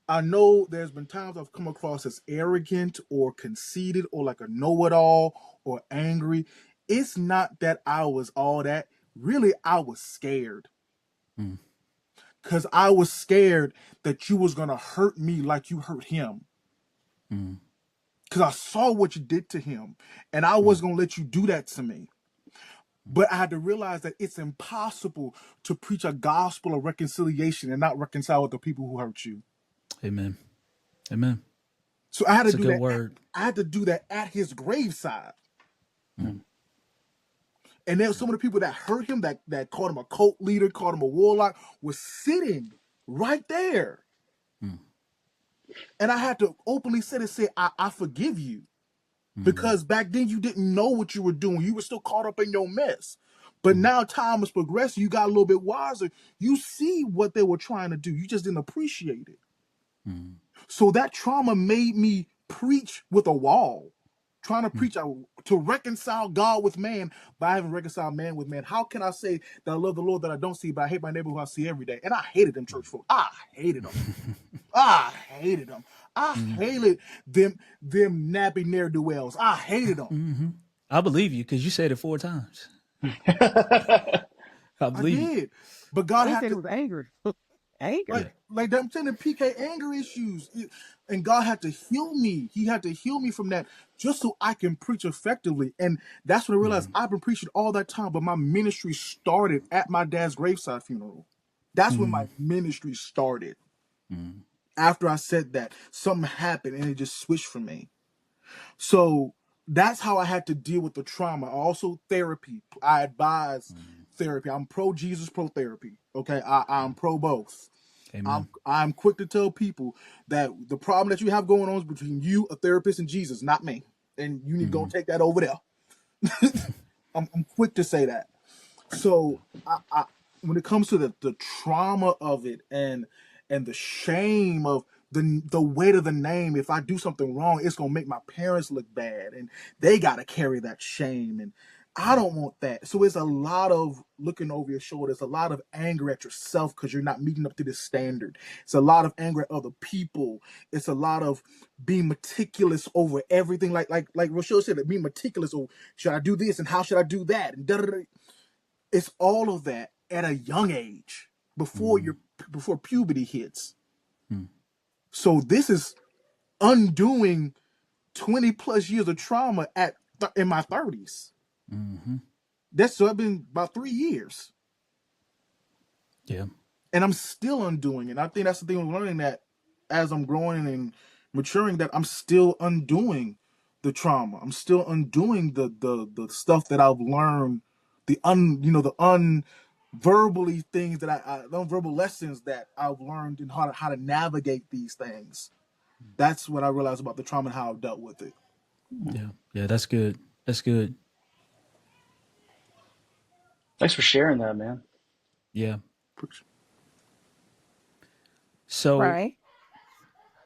I know there's been times I've come across as arrogant or conceited or like a know-it-all or angry. It's not that I was all that. Really, I was scared. Mm. Because I was scared that you was going to hurt me like you hurt him. Mm. Because I saw what you did to him. And I Mm. wasn't going to let you do that to me. But I had to realize that it's impossible to preach a gospel of reconciliation and not reconcile with the people who hurt you. Amen. Amen. So I had to It's a do good that. word. I had to do that at his graveside. Mm. And then some of the people that hurt him, that called him a cult leader, called him a warlock, was sitting right there. Mm. And I had to openly say, I forgive you. Mm. Because back then you didn't know what you were doing. You were still caught up in your mess. But now time has progressed. You got a little bit wiser. You see what they were trying to do. You just didn't appreciate it. Mm. So that trauma made me preach with a wall, trying to preach to reconcile God with man by having reconciled man with man. How can I say that I love the Lord that I don't see, but I hate my neighbor who I see every day? And I hated them church folk. I hated them. I hated them. I Mm. hated them nappy ne'er do wells. I hated them. Mm-hmm. I believe you because you said it 4 times. I I believe you. did, but God He had said he to was angry. Angry. Yeah. like I'm saying the PK anger issues, and God had to heal me. He had to heal me from that just so I can preach effectively. And that's when I realized Mm. I've been preaching all that time, but my ministry started at my dad's graveside funeral. That's when my Mm. ministry started. Mm. After I said that, something happened and it just switched for me. So that's how I had to deal with the trauma. Also, therapy. I advise Mm. therapy. I'm pro Jesus, pro therapy. Okay, I'm pro both. Amen. I'm quick to tell people that the problem that you have going on is between you, a therapist, and Jesus, not me. And you need to go Mm-hmm. and take that over there. I'm quick to say that. So when it comes to the trauma of it and the shame of the weight of the name, if I do something wrong, it's gonna make my parents look bad, and they gotta carry that shame, and I don't want that. So it's a lot of looking over your shoulder. It's a lot of anger at yourself because you're not meeting up to this standard. It's a lot of anger at other people. It's a lot of being meticulous over everything. Like Rochelle said, being meticulous. Oh, should I do this and how should I do that? And it's all of that at a young age before puberty hits. Mm. So this is undoing 20 plus years of trauma in my 30s. Mm-hmm. That's so I've been about 3 years, Yeah. and I'm still undoing it. And I think that's the thing I'm learning, that as I'm growing and maturing, that I'm still undoing the trauma. I'm still undoing the stuff that I've learned, the verbally things that the unverbal lessons that I've learned in how to navigate these things. That's what I realized about the trauma and how I've dealt with it. Yeah. Yeah. That's good. That's good. Thanks for sharing that, man. Yeah. So, Right.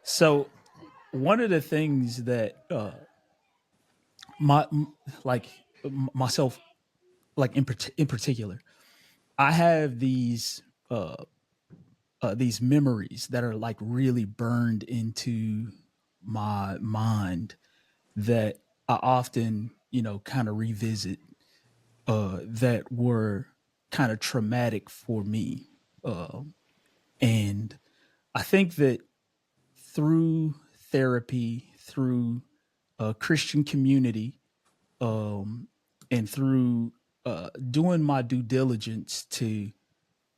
so one of the things that my like myself, like in particular, I have these memories that are like really burned into my mind that I often, kind of revisit, that were kind of traumatic for me. And I think that through therapy, through a Christian community, and through doing my due diligence to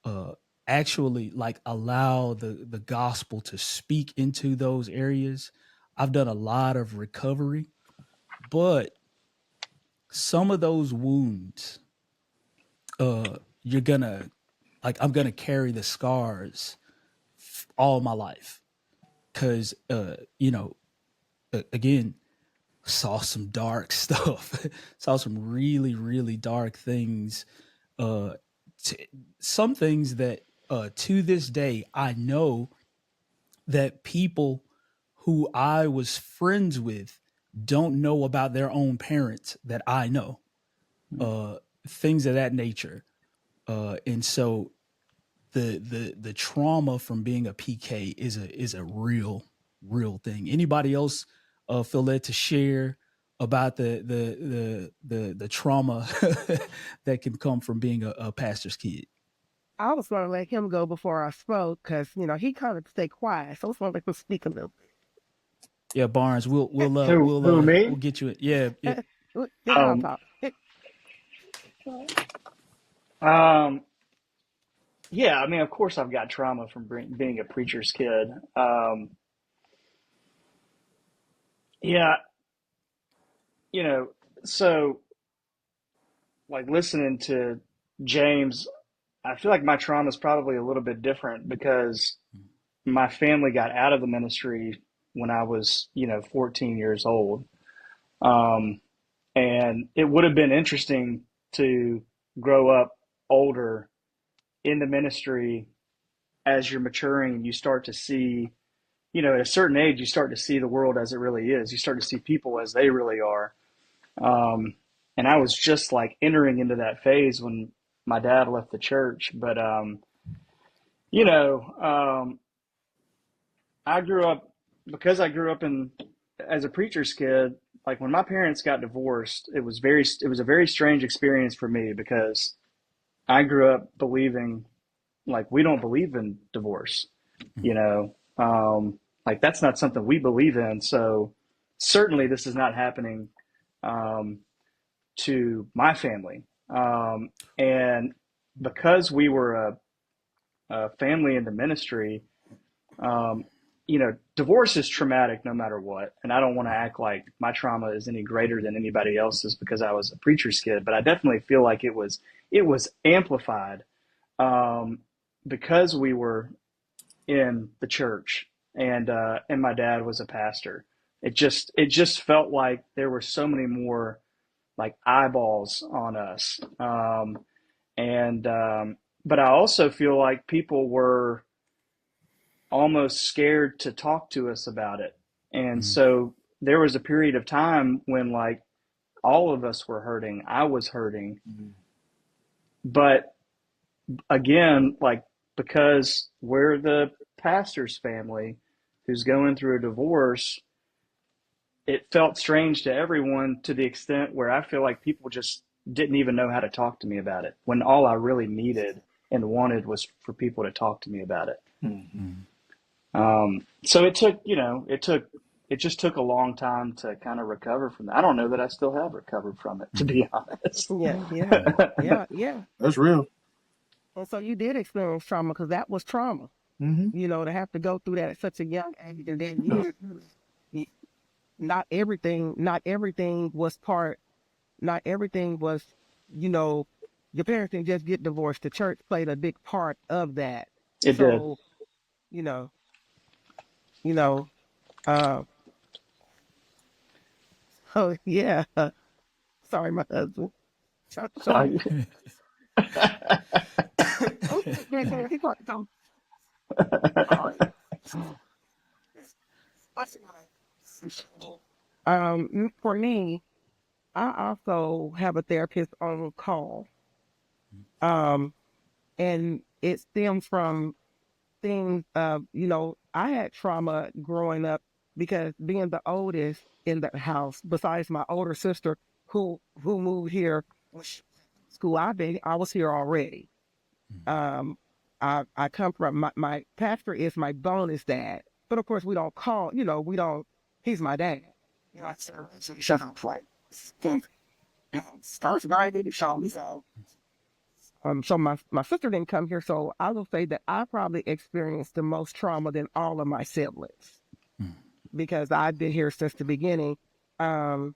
uh, actually like allow the gospel to speak into those areas, I've done a lot of recovery. But some of those wounds, you're gonna like I'm gonna carry the scars all my life because again, saw some dark stuff, saw some really really dark things uh, some things that to this day I know that people who I was friends with don't know about their own parents that I know. Uh, Things of that nature. And so the trauma from being a PK is a real thing. Anybody else feel led to share about the trauma that can come from being a pastor's kid? I was going to let him go before I spoke because, he kind of stay quiet. So I was going to let him speak a little Yeah, Barnes, Who we'll me? get you it. Yeah, yeah. bit. Then I'll Um, talk. um, yeah, I mean, of course, I've got trauma from being a preacher's kid. Yeah, you know, so like listening to James, I feel like my trauma is probably a little bit different because my family got out of the ministry when I was, 14 years old. Um, and it would have been interesting to grow up older in the ministry as you're maturing. You start to see, at a certain age, you start to see the world as it really is. You start to see people as they really are. Um, and I was just like entering into that phase when my dad left the church. But, you know, um, I grew up because I grew up in as a preacher's kid. Like when my parents got divorced, it was a very strange experience for me because I grew up believing like we don't believe in divorce, you know, like that's not something we believe in. So certainly this is not happening um, to my family. And because we were a family in the ministry, um, divorce is traumatic no matter what. And I don't want to act like my trauma is any greater than anybody else's because I was a preacher's kid, but I definitely feel like it was amplified um, because we were in the church and my dad was a pastor. It just felt like there were so many more like eyeballs on us. And but I also feel like people were almost scared to talk to us about it. And Mm, so there was a period of time when like all of us were hurting. I was hurting. Mhm. But again, like because we're the pastor's family who's going through a divorce, it felt strange to everyone to the extent where I feel like people just didn't even know how to talk to me about it when all I really needed and wanted was for people to talk to me about it. Mhm. mm, So it just took a long time to kind of recover from that. I don't know that I still have recovered from it, to mm, be honest. Yeah, yeah, mm. yeah. That's real. And so you did experience trauma because that was trauma, Hmm. to have to go through that at such a young age. And then not everything was not everything was, you know, your parents didn't just get divorced. The church played a big part of that. It did. So, you know, you know, uh, oh yeah. Sorry, my husband. Sorry. Oh, he got to for me, I also have a therapist on call. Um, and it stems from things I had trauma growing up because being the oldest in the house, besides my older sister who moved here school I was here already. Um I come from my pastor is my bonus dad. But of course we don't call, we don't he's my dad. So shut up like starts grinding to show me so. So my sister didn't come here, so I will say that I probably experienced the most trauma than all of my siblings Mm, because I've been here since the beginning. Um,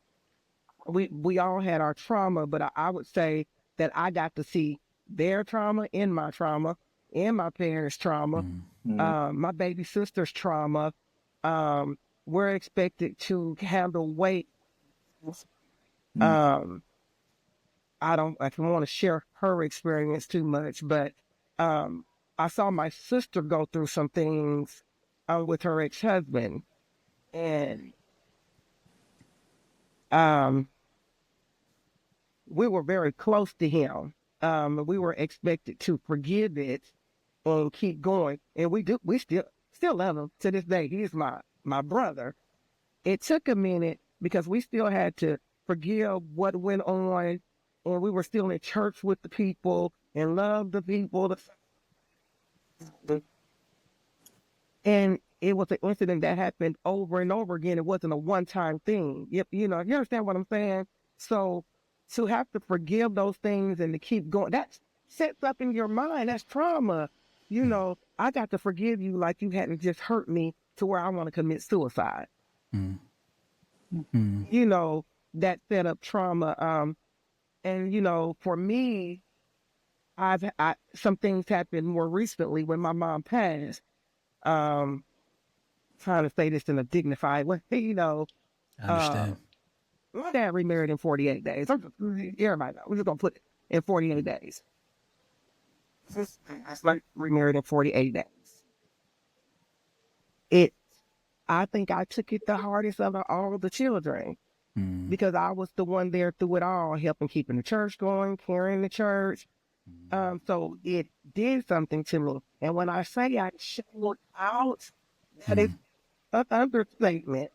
we all had our trauma, but I would say that I got to see their trauma in my trauma, in my parents' trauma, mm, Mhm. my baby sister's trauma. Um, we're expected to handle weight. Mhm. Um, I don't want to share her experience too much, but I saw my sister go through some things with her ex-husband, and um, we were very close to him. We were expected to forgive it and keep going, and we do. We still love him to this day. He is my brother. It took a minute because we still had to forgive what went on, and we were still in church with the people and love the people. And it was an incident that happened over and over again. It wasn't a one-time thing. You understand what I'm saying? So to have to forgive those things and to keep going, that sets up in your mind. That's trauma. I got to forgive you like you hadn't just hurt me to where I want to commit suicide. Mm. That set up trauma. And for me, some things happened more recently when my mom passed. Trying to say this in a dignified way, I understand. my dad remarried in 48 days. Everybody know. We're just gonna put it in 48 days. It's like remarried in 48 days. I think I took it the hardest of all the children because I was the one there through it all, helping keeping the church going, carrying the church. So it did something to me. And when I say I showed out, that is an understatement.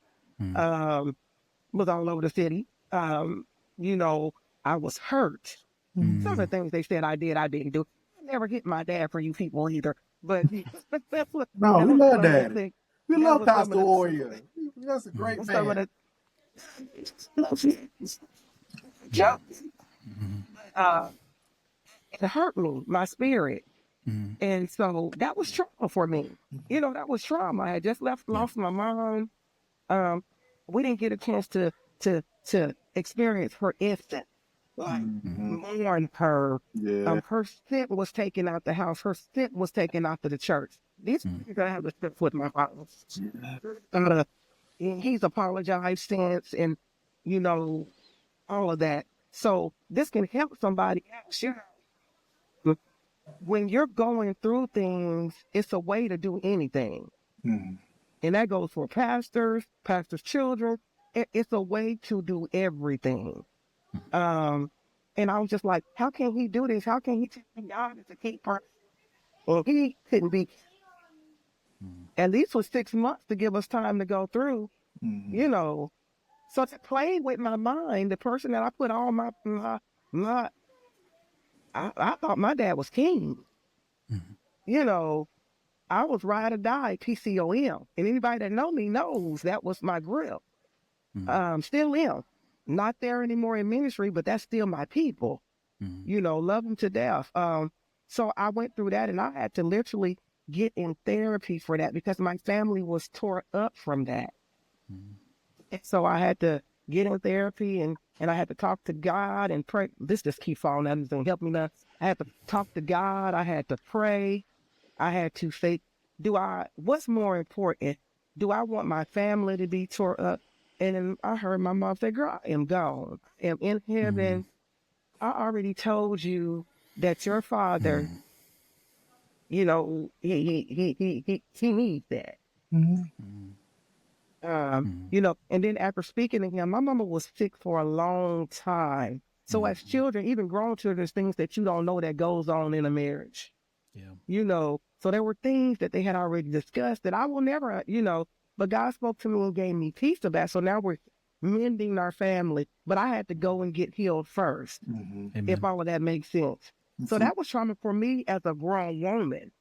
Was all over the city. I was hurt. Some of the things they said I didn't do. I never hit my dad for you people either. But that's what. No, That we was love some of the Daddy. things. We That love was some Pastor of Warrior. That's a great some of man. the jokes. Uh, it hurt me, my spirit. And so that was trauma for me. That was trauma. I had just lost my mom. We didn't get a chance to experience her instant, like mourn her. Yeah. Her scent was taken out the house. Her scent was taken out to the church. These things I have to sit with my father. He's apologized since, and all of that. So this can help somebody else. When you're going through things, it's a way to do anything. And that goes for pastors' children. It's a way to do everything. And I was just like, how can he do this? How can he tell me God is a keeper? Well, he couldn't be. At least for 6 months to give us time to go through, So to play with my mind, the person that I put all I thought my dad was king. I was ride or die, PCOM. And anybody that know me knows that was my grip. Still am. Not there anymore in ministry, but that's still my people. Love them to death. So I went through that, and I had to literally get in therapy for that because my family was tore up from that. And so I had to get in therapy, and I had to talk to God and pray. This just keeps falling out. It's going to help me now. I had to talk to God. I had to pray. I had to say, what's more important? Do I want my family to be tore up? And then I heard my mom say, girl, I am gone. I am in heaven. I already told you that your father, he needs that. And then after speaking to him, my mama was sick for a long time. So as children, even grown children, there's things that you don't know that goes on in a marriage. So there were things that they had already discussed that I will never, but God spoke to me and gave me peace of that. So now we're mending our family, but I had to go and get healed first, if all of that makes sense. So that was trauma for me as a grown woman.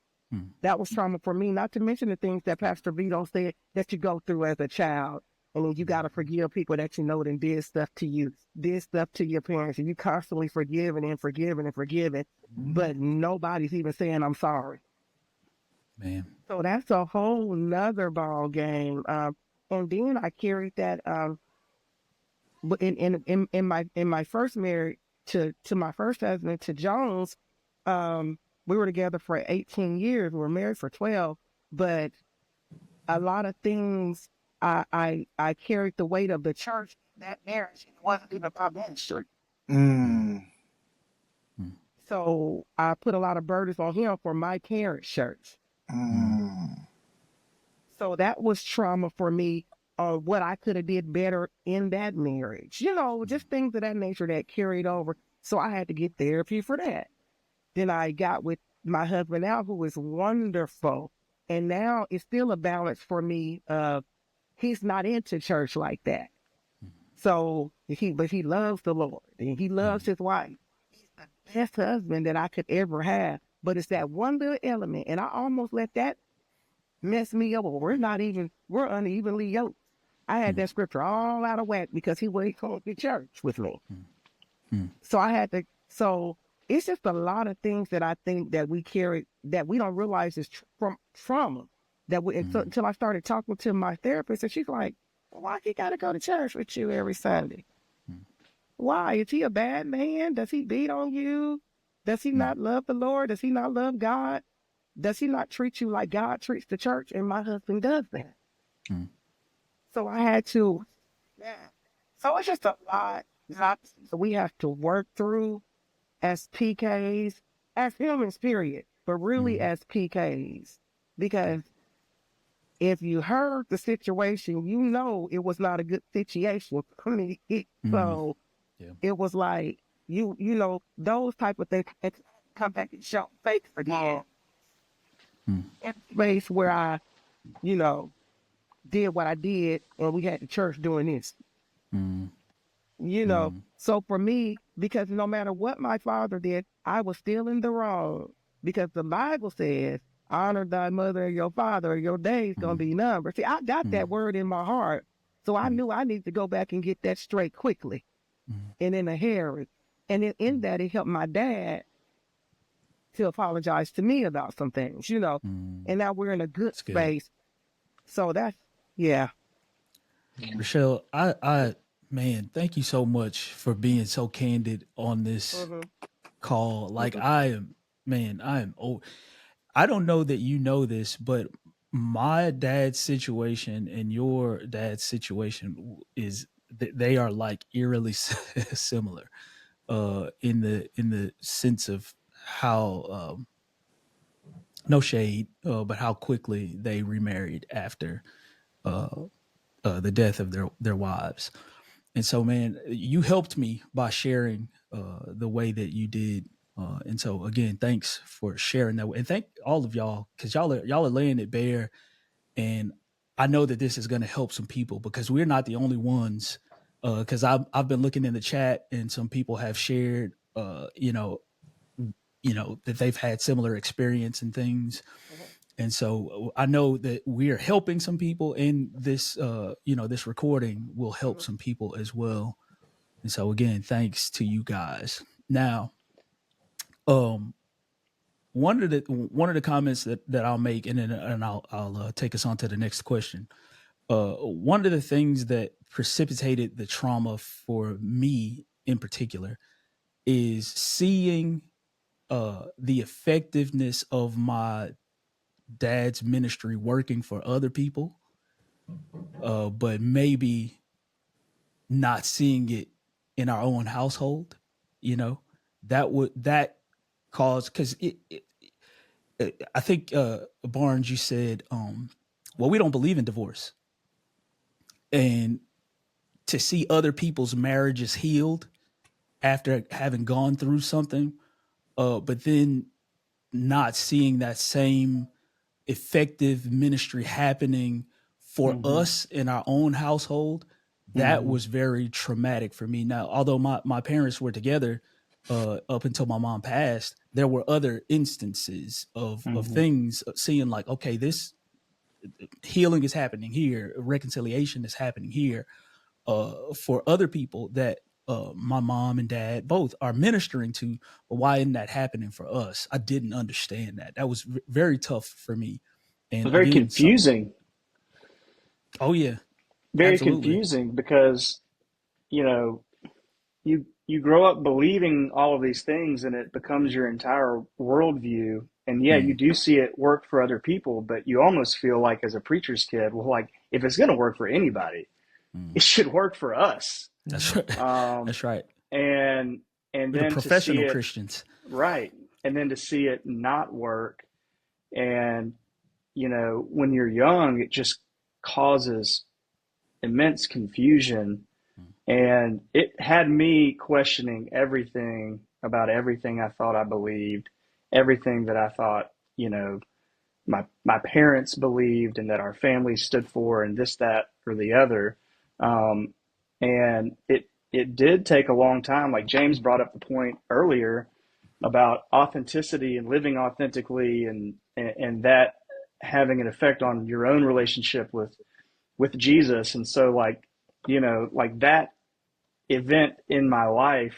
That was trauma for me, not to mention the things that Pastor Vito said that you go through as a child. And then you got to forgive people that that did stuff to you, did stuff to your parents, and you constantly forgiving and forgiving and forgiving, but nobody's even saying, I'm sorry. Man. So that's a whole nother ball game. And then I carried that but in my first marriage to my first husband, to Jones. We were together for 18 years. We were married for 12, but a lot of things I carried the weight of the church. That marriage wasn't even about ministry. So I put a lot of burdens on him for my parents' church. Mm, So that was trauma for me on what I could have did better in that marriage. Just things of that nature that carried over. So I had to get therapy for that. Then I got with my husband now, who is wonderful. And now it's still a balance for me of he's not into church like that. So but he loves the Lord and he loves mm, his wife. He's the best husband that I could ever have. But it's that one little element. And I almost let that mess me up. Well, we're unevenly yoked. I had mm, that scripture all out of whack because he wouldn't come to church with me. mm, So so it's just a lot of things that I think that we carry that we don't realize is from trauma. mm, Until I started talking to my therapist, and she's like, "Why he got to go to church with you every Sunday? Why is he a bad man? Does he beat on you? Does he mm, not love the Lord? Does he not love God? Does he not treat you like God treats the church?" And my husband does that. mm, So I had to, yeah. So it's just a lot that we have to work through as PKs, as humans, period, but really mm, as PKs. Because if you heard the situation, it was not a good situation for me. mm. So Yeah. it was like, those type of things come back and show face again. Mm, In a space where I, you know, did what I did and we had the church doing this. mm, mm, So for me, because no matter what my father did, I was still in the wrong. Because the Bible says, honor thy mother and your father, or your days gonna mm, be numbered. See, I got mm, that word in my heart. So I mm, knew I need to go back and get that straight quickly mm, and in a hurry. And in that, it helped my dad to apologize to me about some things. mm. And now we're in a good That's good. space. So yeah. Rochelle, man, thank you so much for being so candid on this Mm-hmm. call. Like Mm-hmm. I am old. I don't know that you know this, but my dad's situation and your dad's situation is they are like eerily similar in the sense of how no shade but how quickly they remarried after uh, the death of their wives. And so, man, you helped me by sharing the way that you did. And so, again, thanks for sharing that. And thank all of y'all because y'all are laying it bare. And I know that this is going to help some people because we're not the only ones. Because I've been looking in the chat and some people have shared, that they've had similar experience and things. And so I know that we're helping some people, and this, this recording will help some people as well. And so again, thanks to you guys. Now, um, one of the comments that I'll make, and then I'll take us on to the next question. One of the things that precipitated the trauma for me in particular is seeing the effectiveness of my dad's ministry working for other people, but maybe not seeing it in our own household. You know, that cause because I think Barnes, you said, well, we don't believe in divorce, and to see other people's marriages healed after having gone through something, but then not seeing that same effective ministry happening for Mm-hmm. us in our own household, that Mm-hmm. was very traumatic for me. Now, although my parents were together up until my mom passed, there were other instances of Mm-hmm. things seeing like, okay, this healing is happening here, reconciliation is happening here for other people that my mom and dad both are ministering to, but why isn't that happening for us? I didn't understand that. That was very tough for me. It And was very again, confusing, oh yeah, very absolutely. confusing because, you know, you grow up believing all of these things and it becomes your entire worldview. And yeah, you Mm, do see it work for other people, but you almost feel like as a preacher's kid, well, like if it's going to work for anybody, mm. it should work for us. That's right. Um, That's right. and and We're the then to see professional it Christians. right, and then to see it not work. And when you're young, it just causes immense confusion, and it had me questioning everything about everything I thought I believed, everything that I thought, my parents believed and that our family stood for, and this, that, or the other. Um, and it did take a long time. Like James brought up the point earlier about authenticity and living authentically, and that having an effect on your own relationship with Jesus. And so, like that event in my life,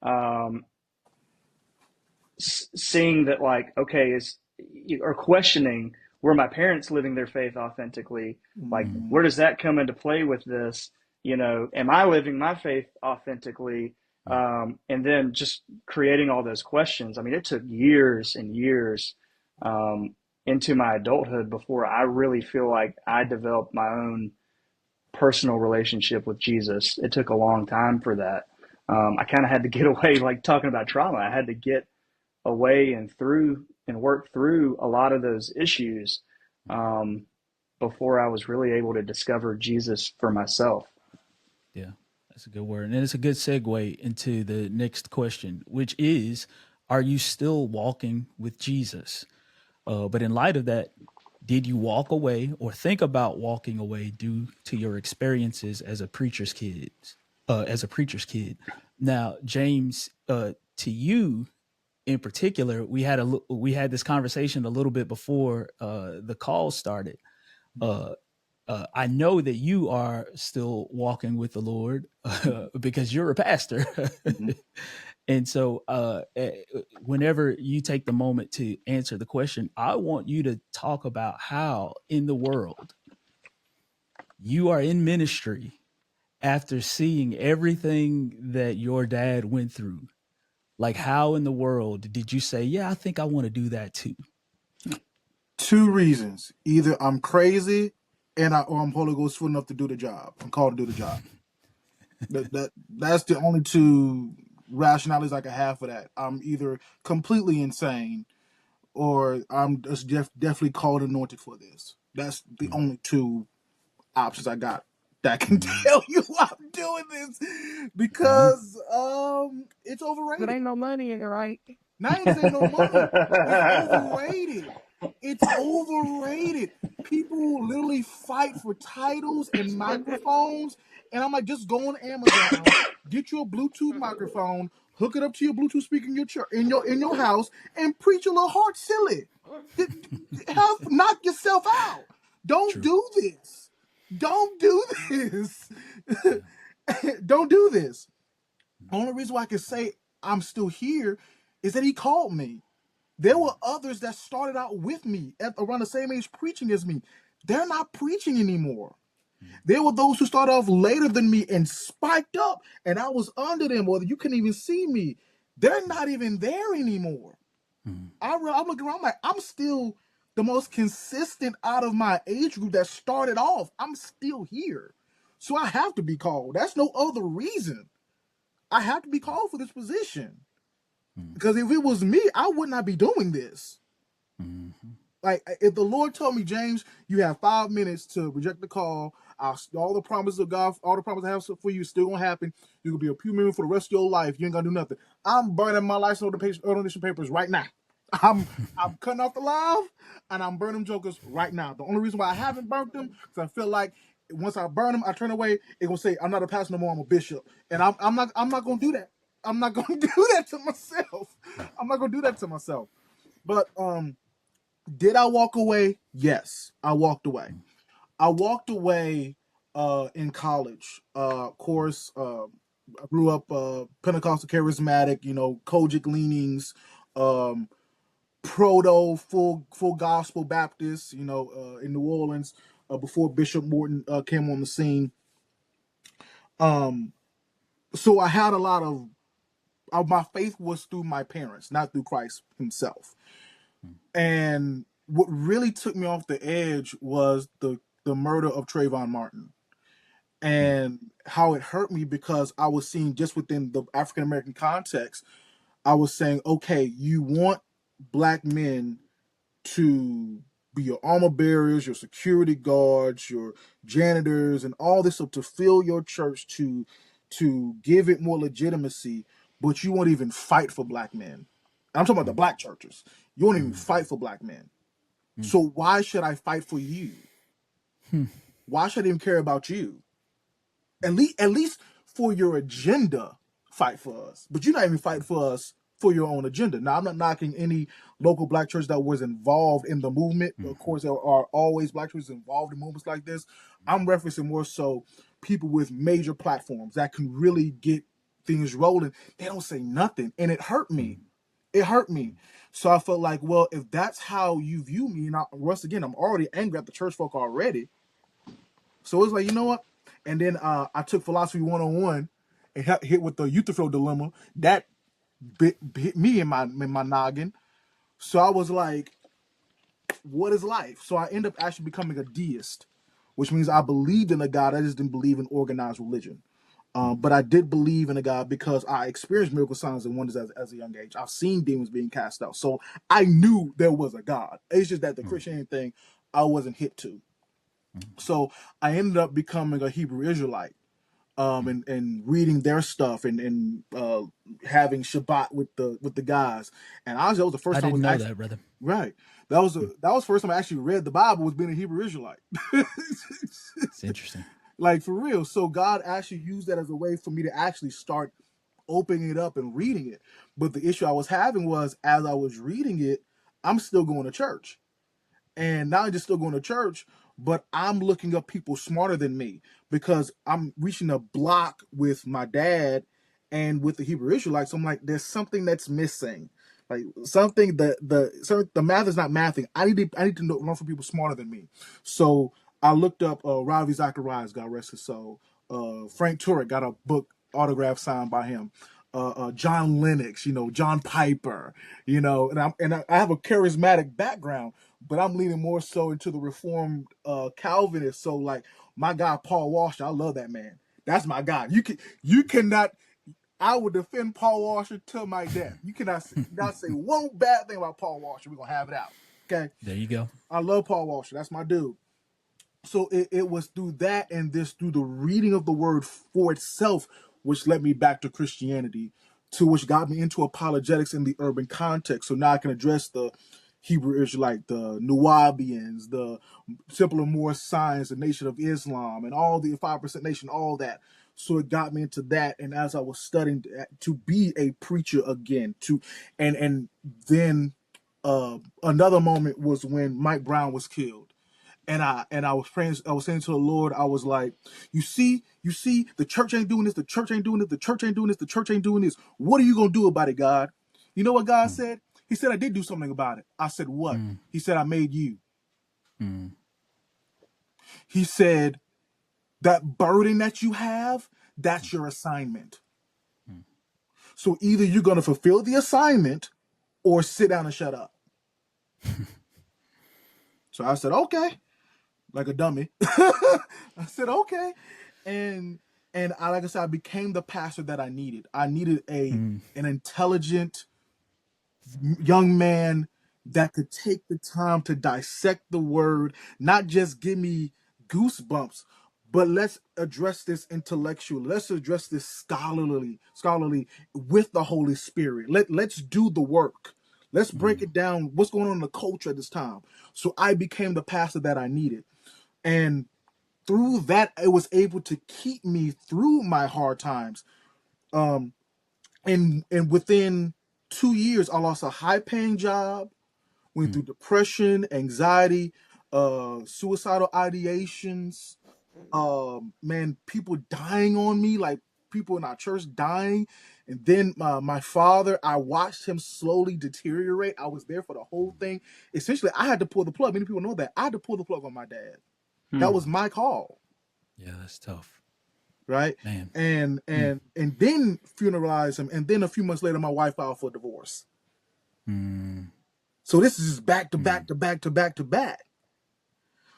um, seeing that, like, okay, is or questioning, were my parents living their faith authentically? Like, where does that come into play with this? Am I living my faith authentically? And then just creating all those questions. I mean, it took years and years into my adulthood before I really feel like I developed my own personal relationship with Jesus. It took a long time for that. I kind of had to get away, like talking about trauma. I had to get away and through and work through a lot of those issues um, before I was really able to discover Jesus for myself. Yeah, that's a good word. And it's a good segue into the next question, which is, are you still walking with Jesus? But in light of that, did you walk away or think about walking away due to your experiences as a preacher's kid? Now, James, to you in particular, we had this conversation a little bit before the call started. Uh, I know that you are still walking with the Lord because you're a pastor. Mm-hmm. And so, whenever you take the moment to answer the question, I want you to talk about how in the world you are in ministry after seeing everything that your dad went through. Like, how in the world did you say, yeah, I think I want to do that too? Two reasons: either I'm crazy, or I'm Holy Ghost full enough to do the job. I'm called to do the job. That's the only two rationalities I can have for that. I'm either completely insane, or I'm just definitely called anointed for this. That's the only two options I got that can tell you why I'm doing this, because it's But overrated. ain't no money in it, right? Not even saying no money. It's overrated. It's overrated. People literally fight for titles and microphones, and I'm like, just go on Amazon, get you a Bluetooth microphone, hook it up to your Bluetooth speaker in your in your house, and preach a little heart silly. Knock yourself out. Don't True. do this. Don't do this. Don't do this. The only reason why I can say I'm still here is that he called me. There were others that started out with me at around the same age preaching as me. They're not preaching anymore. There were those who started off later than me and spiked up, and I was under them, or you couldn't even see me. They're not even there anymore. I'm looking around, I'm like, I'm still the most consistent out of my age group that started off. I'm still here. So I have to be called. That's no other reason. I have to be called for this position. Because if it was me, I would not be doing this. Like, if the Lord told me, James, you have 5 minutes to reject the call, all the promises of God, all the promises I have for you is still gonna happen. You're gonna be a pew member for the rest of your life. You ain't gonna do nothing. I'm burning my license audition papers right now. I'm cutting off the live, and I'm burning them jokers right now. The only reason why I haven't burnt them because I feel like once I burn them, I turn away. It gonna say I'm not a pastor no more. I'm a bishop, and I'm not gonna do that. I'm not gonna do that to myself. I'm not gonna do that to myself. But did I walk away? Yes, I walked away. I walked away in college. Of course, I grew up Pentecostal charismatic, Kojic leanings, um, proto full gospel Baptist, in New Orleans before Bishop Morton came on the scene. So I had a lot of my faith was through my parents, not through Christ himself. And what really took me off the edge was the murder of Trayvon Martin. and how it hurt me because I was seeing just within the African American context, I was saying, okay, you want black men to be your armor bearers, your security guards, your janitors, and all this stuff to fill your church to give it more legitimacy, but you won't even fight for black men. I'm talking about the black churches. You won't even fight for black men. So why should I fight for you? Why should I even care about you? At least for your agenda, fight for us. But you're not even fighting for us for your own agenda. Now, I'm not knocking any local black church that was involved in the movement. Of course, there are always black churches involved in movements like this. I'm referencing more so people with major platforms that can really get things rolling. They don't say nothing, and it hurt me. It hurt me. So I felt like, well, if that's how you view me, and once again, I'm already angry at the church folk already. So it's like, you know what? And then I took philosophy 101 and hit with the Euthyphro dilemma. That hit me in my noggin. So I was like, what is life? So I end up actually becoming a deist, which means I believed in a God. I just didn't believe in organized religion. But I did believe in a God because I experienced miracle signs and wonders as a young age. I've seen demons being cast out. So I knew there was a God. It's just that the Christianity thing I wasn't hip to. So I ended up becoming a Hebrew Israelite, and reading their stuff and having Shabbat with the guys. And honestly, that was the first I time I didn't was know actually that, brother. right. That was the first time I actually read the Bible, was being a Hebrew Israelite. It's interesting. Like, for real. So God actually used that as a way for me to actually start opening it up and reading it. But the issue I was having was, as I was reading it, I'm still going to church. And not just still going to church, but I'm looking up people smarter than me because I'm reaching a block with my dad and with the Hebrew Israelites. I'm like, there's something that's missing. Like something the math is not mathing. I need to learn from people smarter than me. So I looked up Ravi Zacharias, God rest his soul. Frank Turek got a book autograph signed by him. John Lennox, John Piper, and I have a charismatic background, but I'm leaning more so into the Reformed Calvinist. So like my guy Paul Washer, I love that man. That's my guy. You cannot. I would defend Paul Washer till my death. You cannot say one bad thing about Paul Washer. We're gonna have it out. Okay. There you go. I love Paul Washer. That's my dude. So it was through that and this through the reading of the word for itself, which led me back to Christianity, to which got me into apologetics in the urban context. So now I can address the Hebrew Israelite, the Nuwabians, the Temple of Moor Science, the Nation of Islam, and all the 5% Nation, all that. So it got me into that, and as I was studying to be a preacher again, and then another moment was when Mike Brown was killed. And I was praying, I was saying to the Lord, I was like, you see, the church ain't doing this, the church ain't doing this, the church ain't doing this, the church ain't doing this. What are you gonna do about it, God? You know what God said? He said, I did do something about it. I said, what? He said, I made you. He said, that burden that you have, that's your assignment. So either you're gonna fulfill the assignment or sit down and shut up. So I said, okay, like a dummy. I said, okay. And like I said, I became the pastor that I needed. I needed an intelligent young man that could take the time to dissect the word, not just give me goosebumps, but let's address this intellectually. Let's address this scholarly with the Holy Spirit. Let's do the work. Let's break it down. What's going on in the culture at this time? So I became the pastor that I needed. And through that, it was able to keep me through my hard times. And within 2 years, I lost a high-paying job, went through depression, anxiety, suicidal ideations. Man, people dying on me, like people in our church dying. And then my father, I watched him slowly deteriorate. I was there for the whole thing. Essentially, I had to pull the plug. Many people know that. I had to pull the plug on my dad. That was my call. Yeah, that's tough. Right. Man. And then funeralize him. And then a few months later, my wife filed for divorce. So this is just back to back to back to back to back.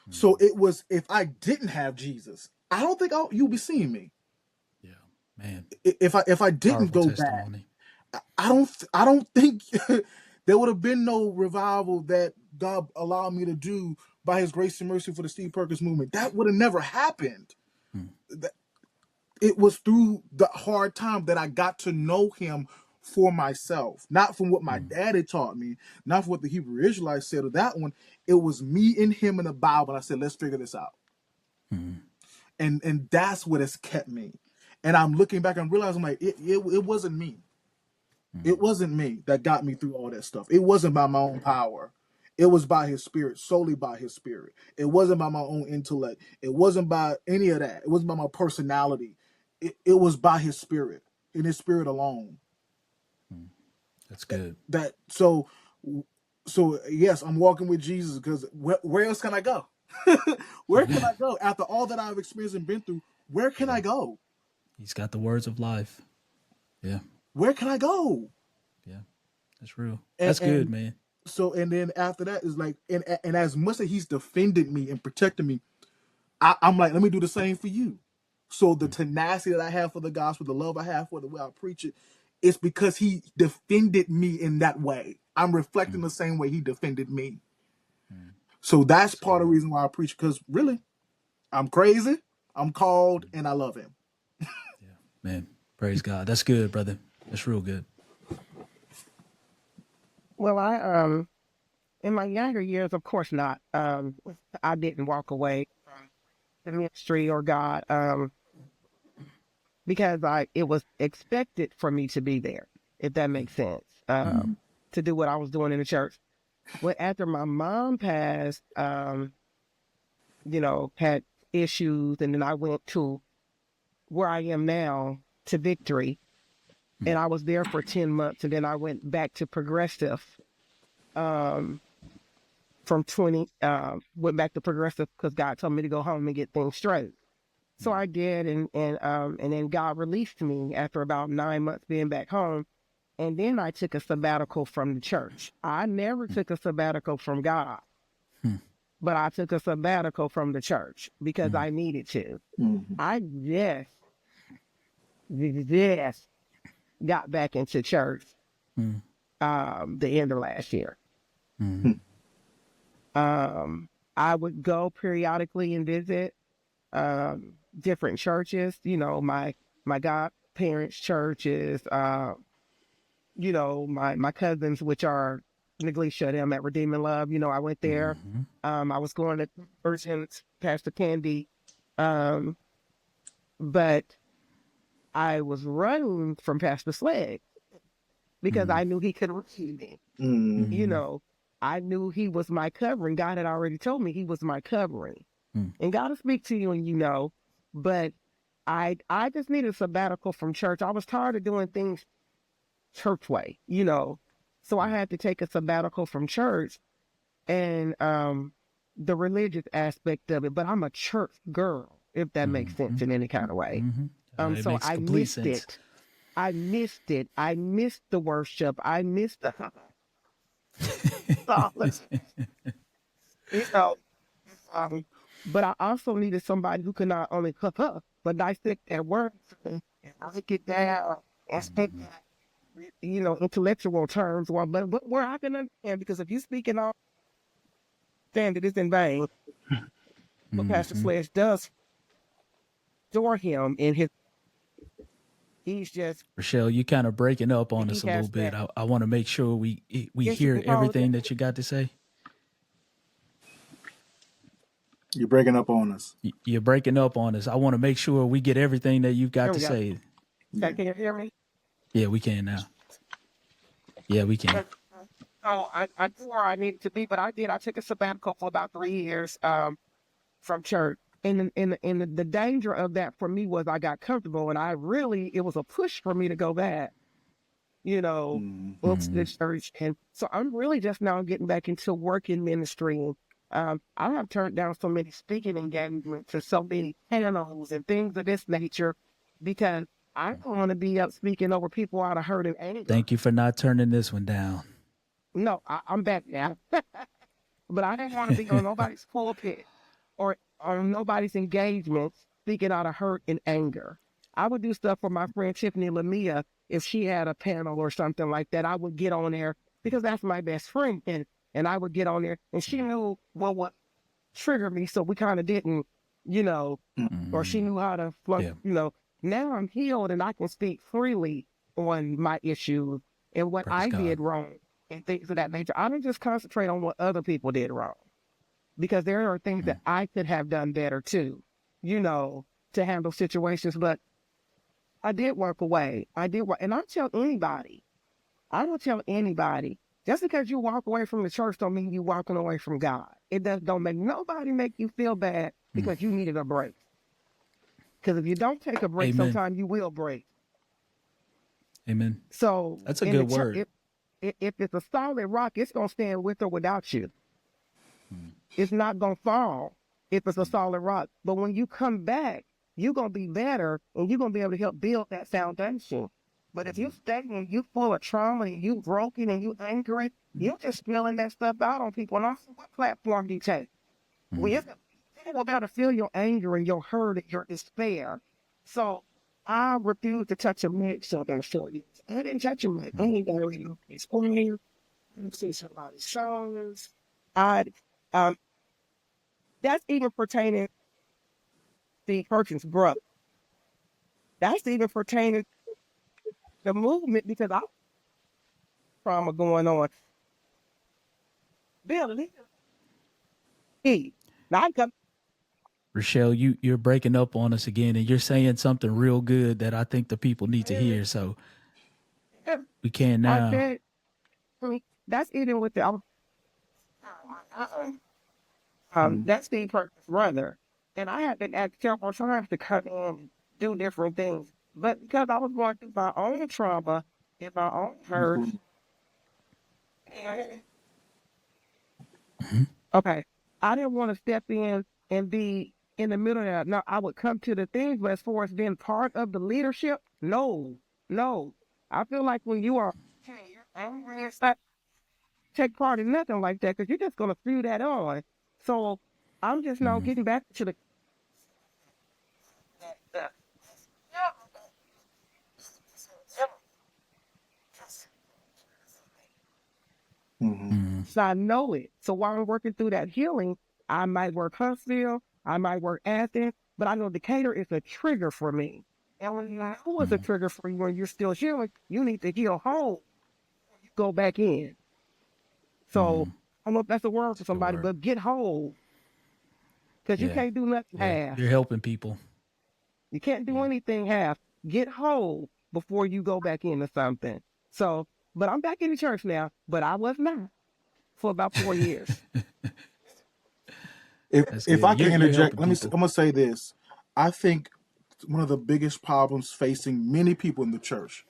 So it was, if I didn't have Jesus, I don't think you'll be seeing me. Yeah, man. If I didn't Powerful go back, testimony. I don't think there would have been no revival that God allowed me to do by His grace and mercy for the Steve Perkins movement. That would have never happened. It was through the hard time that I got to know Him for myself, not from what my daddy taught me, not from what the Hebrew Israelites said of that one. It was me and Him in the Bible. And I said, let's figure this out. And that's what has kept me. And I'm looking back and realizing, like, it wasn't me. It wasn't me that got me through all that stuff. It wasn't by my own power. It was by His Spirit, solely by His Spirit. It wasn't by my own intellect. It wasn't by any of that. It wasn't by my personality. It was by His Spirit, in His Spirit alone. That's good. So yes, I'm walking with Jesus because where else can I go? Where can I go after all that I've experienced and been through? Where can I go? He's got the words of life. Yeah. Where can I go? Yeah. That's real. That's good, man. So, and then after that is like, and as much as He's defended me and protected me, I'm like, let me do the same for you. So the tenacity that I have for the gospel, the love I have for the way I preach it, it's because He defended me in that way. I'm reflecting the same way He defended me. So that's part of the reason why I preach, because really, I'm crazy, I'm called, and I love Him. Yeah, man. Praise God. That's good, brother. That's real good. Well, I in my younger years, of course not. I didn't walk away from the ministry or God because it was expected for me to be there, if that makes sense, to do what I was doing in the church. But after my mom passed, had issues, and then I went to where I am now, to Victory, and I was there for 10 months, and then I went back to Progressive. From 20, went back to Progressive because God told me to go home and get things straight. So I did, and then God released me after about 9 months being back home. And then I took a sabbatical from the church. I never took a sabbatical from God, but I took a sabbatical from the church because I needed to. I just got back into church the end of last year. I would go periodically and visit different churches, my godparents' churches, my cousins, which are Neglecia, them at Redeeming Love. I went there. I was going to Urgent, Pastor Candy, but I was running from Pastor Slegg because I knew he could receive me. I knew he was my covering. God had already told me He was my covering. And God will speak to you, and but I just needed a sabbatical from church. I was tired of doing things church way, so I had to take a sabbatical from church and the religious aspect of it. But I'm a church girl, if that makes sense in any kind of way. So I missed it. I missed it. I missed the worship. I missed the solace. But I also needed somebody who could not only cook up, but dissect their words and break it down and speak, intellectual terms. But where I can understand, because if you speak in all, then it is in vain. But Pastor Sledge does adore him in his. He's just. Rochelle, you kind of breaking up on us a little bit. I want to make sure we hear everything that you got to say. You're breaking up on us. You're breaking up on us. I want to make sure we get everything that you've got to say. Can you hear me? Yeah, we can now. Yeah, we can. I knew where I needed to be, but I did. I took a sabbatical for about 3 years from church. And the danger of that for me was I got comfortable, and it was a push for me to go back, books to church. And so I'm really just now getting back into working ministry. I have turned down so many speaking engagements and so many panels and things of this nature because I don't want to be up speaking over people out of hurt and anger. Thank you for not turning this one down. No, I'm back now. But I didn't want to be on nobody's pulpit or on nobody's engagements speaking out of hurt and anger. I would do stuff for my friend Tiffany Lamia if she had a panel or something like that. I would get on there because that's my best friend, and I would get on there, and she knew what triggered me, so we kind of didn't, you know, or she knew how to flunk, Yeah. you know. Now I'm healed and I can speak freely on my issues and what Praise I God. did wrong and things of that nature. I don't just concentrate on what other people did wrong because there are things that I could have done better too, you know, to handle situations. But I did work away. And I tell anybody, I don't tell anybody, just because you walk away from the church don't mean you walking away from God. It don't make nobody make you feel bad because you needed a break. Because if you don't take a break, Amen. sometimes you will break. Amen. So That's a in the good church, word. if it's a solid rock, it's gonna stand with or without you. It's not gonna fall if it's a solid rock. But when you come back, you're gonna be better and you're gonna be able to help build that foundation. But if you stay and you full of trauma and you broken and you angry, you're just spilling that stuff out on people. And also, what platform do you take? Well, people got to feel your anger and your hurt and your despair. So I refuse to touch a mic, so I'm sure you. I didn't touch a mic. I ain't gonna read no explain. I didn't see somebody's songs. I that's even pertaining to the person's brother. That's even pertaining to the movement because I trauma going on. Bill, he not come. Rochelle, you're breaking up on us again, and you're saying something real good that I think the people need to hear. So we can I now. said, that's even with the. That's the person's brother. And I had been asked several times to come in and do different things. But because I was going through my own trauma and my own hurt, okay, I didn't want to step in and be in the middle of that. Now, I would come to the things, but as far as being part of the leadership, no, no. I feel like when you are angry and stuff, take part in nothing like that because you're just going to spew that on. So I'm just now getting back to the. So I know it. So while I'm working through that healing, I might work Huntsville, I might work Athens, but I know Decatur is a trigger for me. And when you know it's a trigger for you when you're still healing, you need to heal whole. Go back in. So I don't know if that's a word for somebody, word. but get whole. Because you Yeah. can't do nothing Yeah. half. You're helping people. You can't do anything half. Get whole before you go back into something. So, but I'm back in the church now, but I was not for about 4 years. That's If good. I can You're interject, helping I'm people. gonna say this. I think one of the biggest problems facing many people in the church,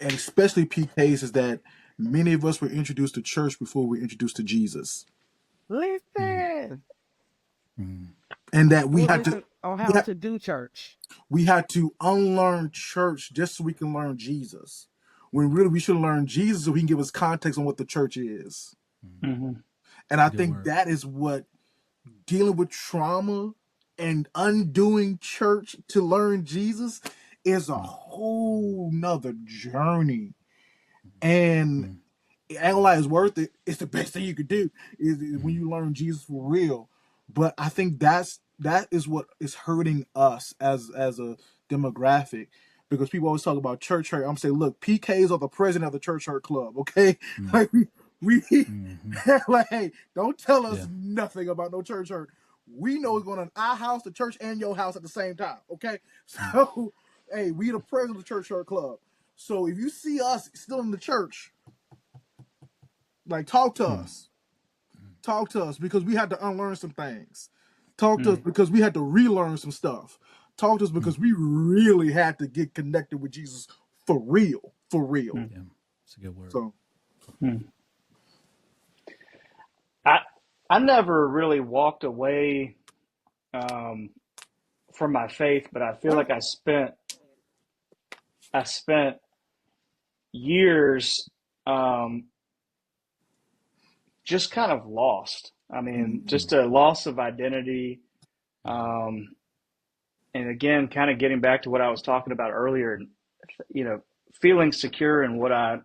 and especially PKs, is that many of us were introduced to church before we were introduced to Jesus, Listen. and that we Well, had to listen on we how had, to do church. we had to unlearn church just so we can learn Jesus. When really we should learn Jesus so he can give us context on what the church is. Mm-hmm. And I Good think word. that is what dealing with trauma and undoing church to learn Jesus is a whole nother journey. And I ain't gonna lie, it's worth it. It's the best thing you could do is when you learn Jesus for real. But I think that is what is hurting us as a demographic because people always talk about church hurt. I'm saying, look, PKs are the president of the church hurt club. Okay, like we like, hey, don't tell us Yeah. nothing about no church hurt. We know what's going on in our house, the church, and your house at the same time. Okay, so hey, we the president of the church hurt club. So if you see us still in the church, like talk to us. Talk to us because we had to unlearn some things. Talk to us because we had to relearn some stuff. Talk to us because we really had to get connected with Jesus for real. For real. Yeah. It's a good word. So I I never really walked away um, from my faith, but I feel like I spent years um, just kind of lost. I mean, just a loss of identity. Um, and again, kind of getting back to what I was talking about earlier, feeling secure in what I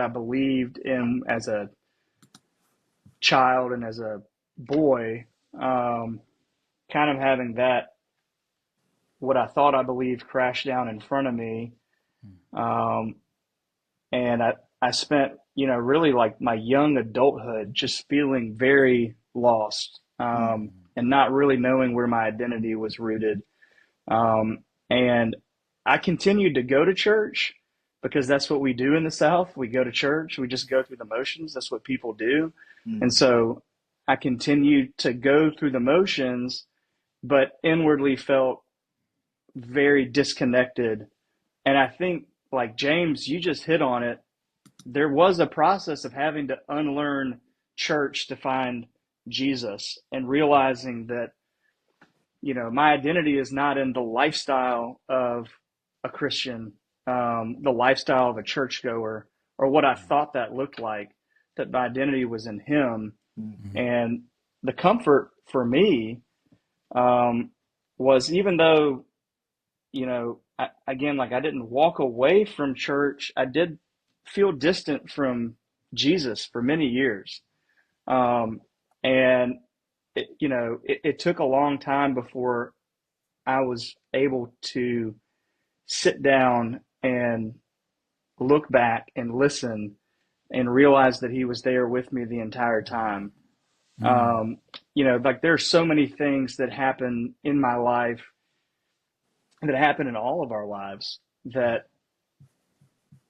believed in as a child and as a boy, kind of having that, what I thought I believed, crash down in front of me. Um, and I spent, really like my young adulthood just feeling very lost, and not really knowing where my identity was rooted. And I continued to go to church because that's what we do in the South. We go to church, we just go through the motions. That's what people do. And so I continued to go through the motions, but inwardly felt very disconnected. And I think, like James, you just hit on it. There was a process of having to unlearn church to find Jesus, and realizing that, my identity is not in the lifestyle of a Christian, the lifestyle of a churchgoer, or what I thought that looked like, that my identity was in Him. And the comfort for me, was, even though, again, like I didn't walk away from church, I did feel distant from Jesus for many years. And it took a long time before I was able to sit down and look back and listen and realize that He was there with me the entire time. Like there's so many things that happen in my life, that happen in all of our lives, that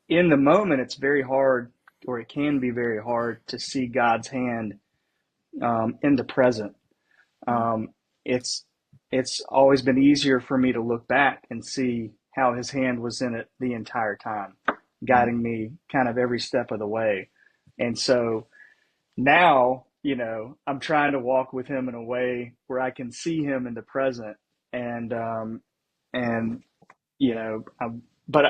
in the moment it's very hard, or it can be very hard, to see God's hand, in the present. It's always been easier for me to look back and see how His hand was in it the entire time, guiding me kind of every step of the way. And so now, I'm trying to walk with Him in a way where I can see Him in the present. And and but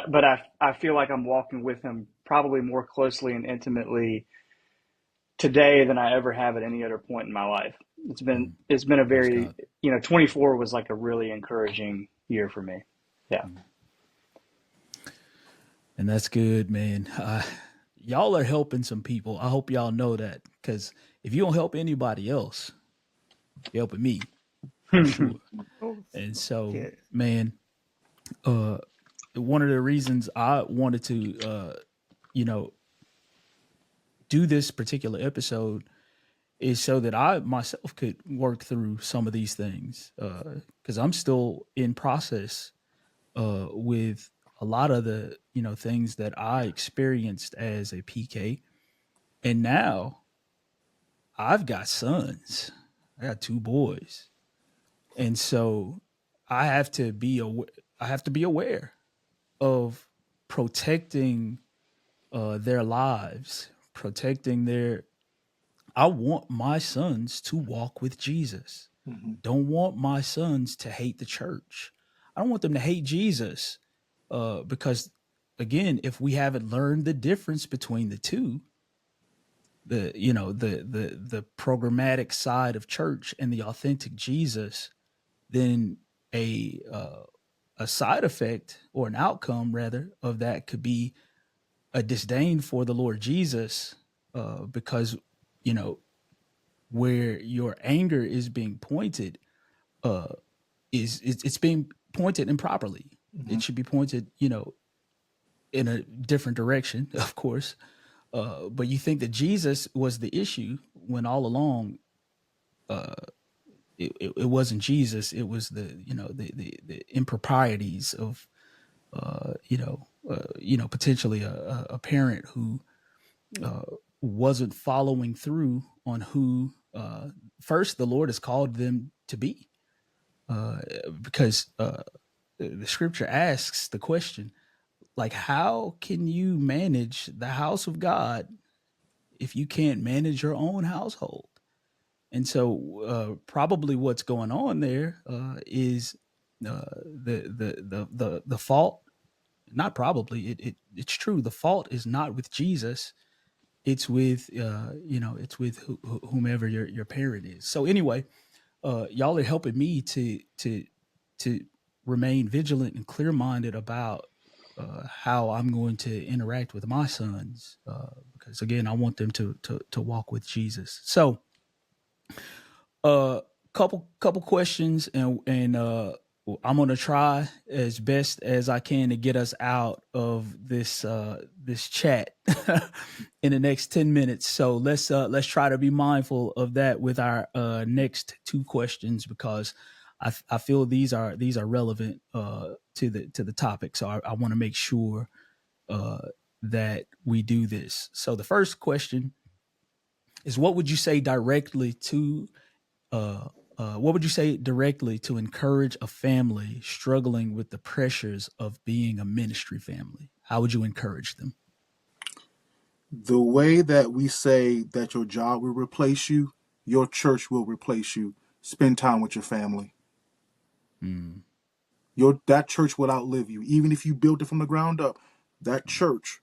I feel like I'm walking with Him probably more closely and intimately today than I ever have at any other point in my life. It's been a Praise very, God. 24 was like a really encouraging year for me. Yeah. And that's good, man. Y'all are helping some people. I hope y'all know that, because if you don't help anybody else, you're helping me for sure. And so, Yeah. man, one of the reasons I wanted to, you know, do this particular episode is so that I myself could work through some of these things, because I'm still in process with a lot of the things that I experienced as a PK, and now I've got sons. I got two boys, and so I have to be I have to be aware of protecting their lives, protecting their. I want my sons to walk with Jesus. Don't want my sons to hate the church. I don't want them to hate Jesus, because, again, if we haven't learned the difference between the two, the programmatic side of church and the authentic Jesus, then a side effect, or an outcome rather, of that could be a disdain for the Lord Jesus, because you know where your anger is being pointed, uh, it's being pointed improperly. It should be pointed, in a different direction, of course. But you think that Jesus was the issue, when all along it wasn't Jesus. It was the improprieties of potentially a parent who wasn't following through on who first the Lord has called them to be, because the scripture asks the question, like, how can you manage the house of God if you can't manage your own household? And so, probably what's going on there is the fault. Not probably, it's true. The fault is not with Jesus. It's with it's with whomever your parent is. So anyway, y'all are helping me to remain vigilant and clear minded about how I'm going to interact with my sons, because again, I want them to walk with Jesus. So, uh, couple questions, and I'm gonna try as best as I can to get us out of this chat in the next 10 minutes. So let's try to be mindful of that with our next two questions, because I feel these are relevant to the topic. So I want to make sure uh, that we do this. So the first question is, uh, what would you say directly to encourage a family struggling with the pressures of being a ministry family? How would you encourage them? The way that we say that your job will replace you, your church will replace you. Spend time with your family. Mm, That church will outlive you. Even if you built it from the ground up, that church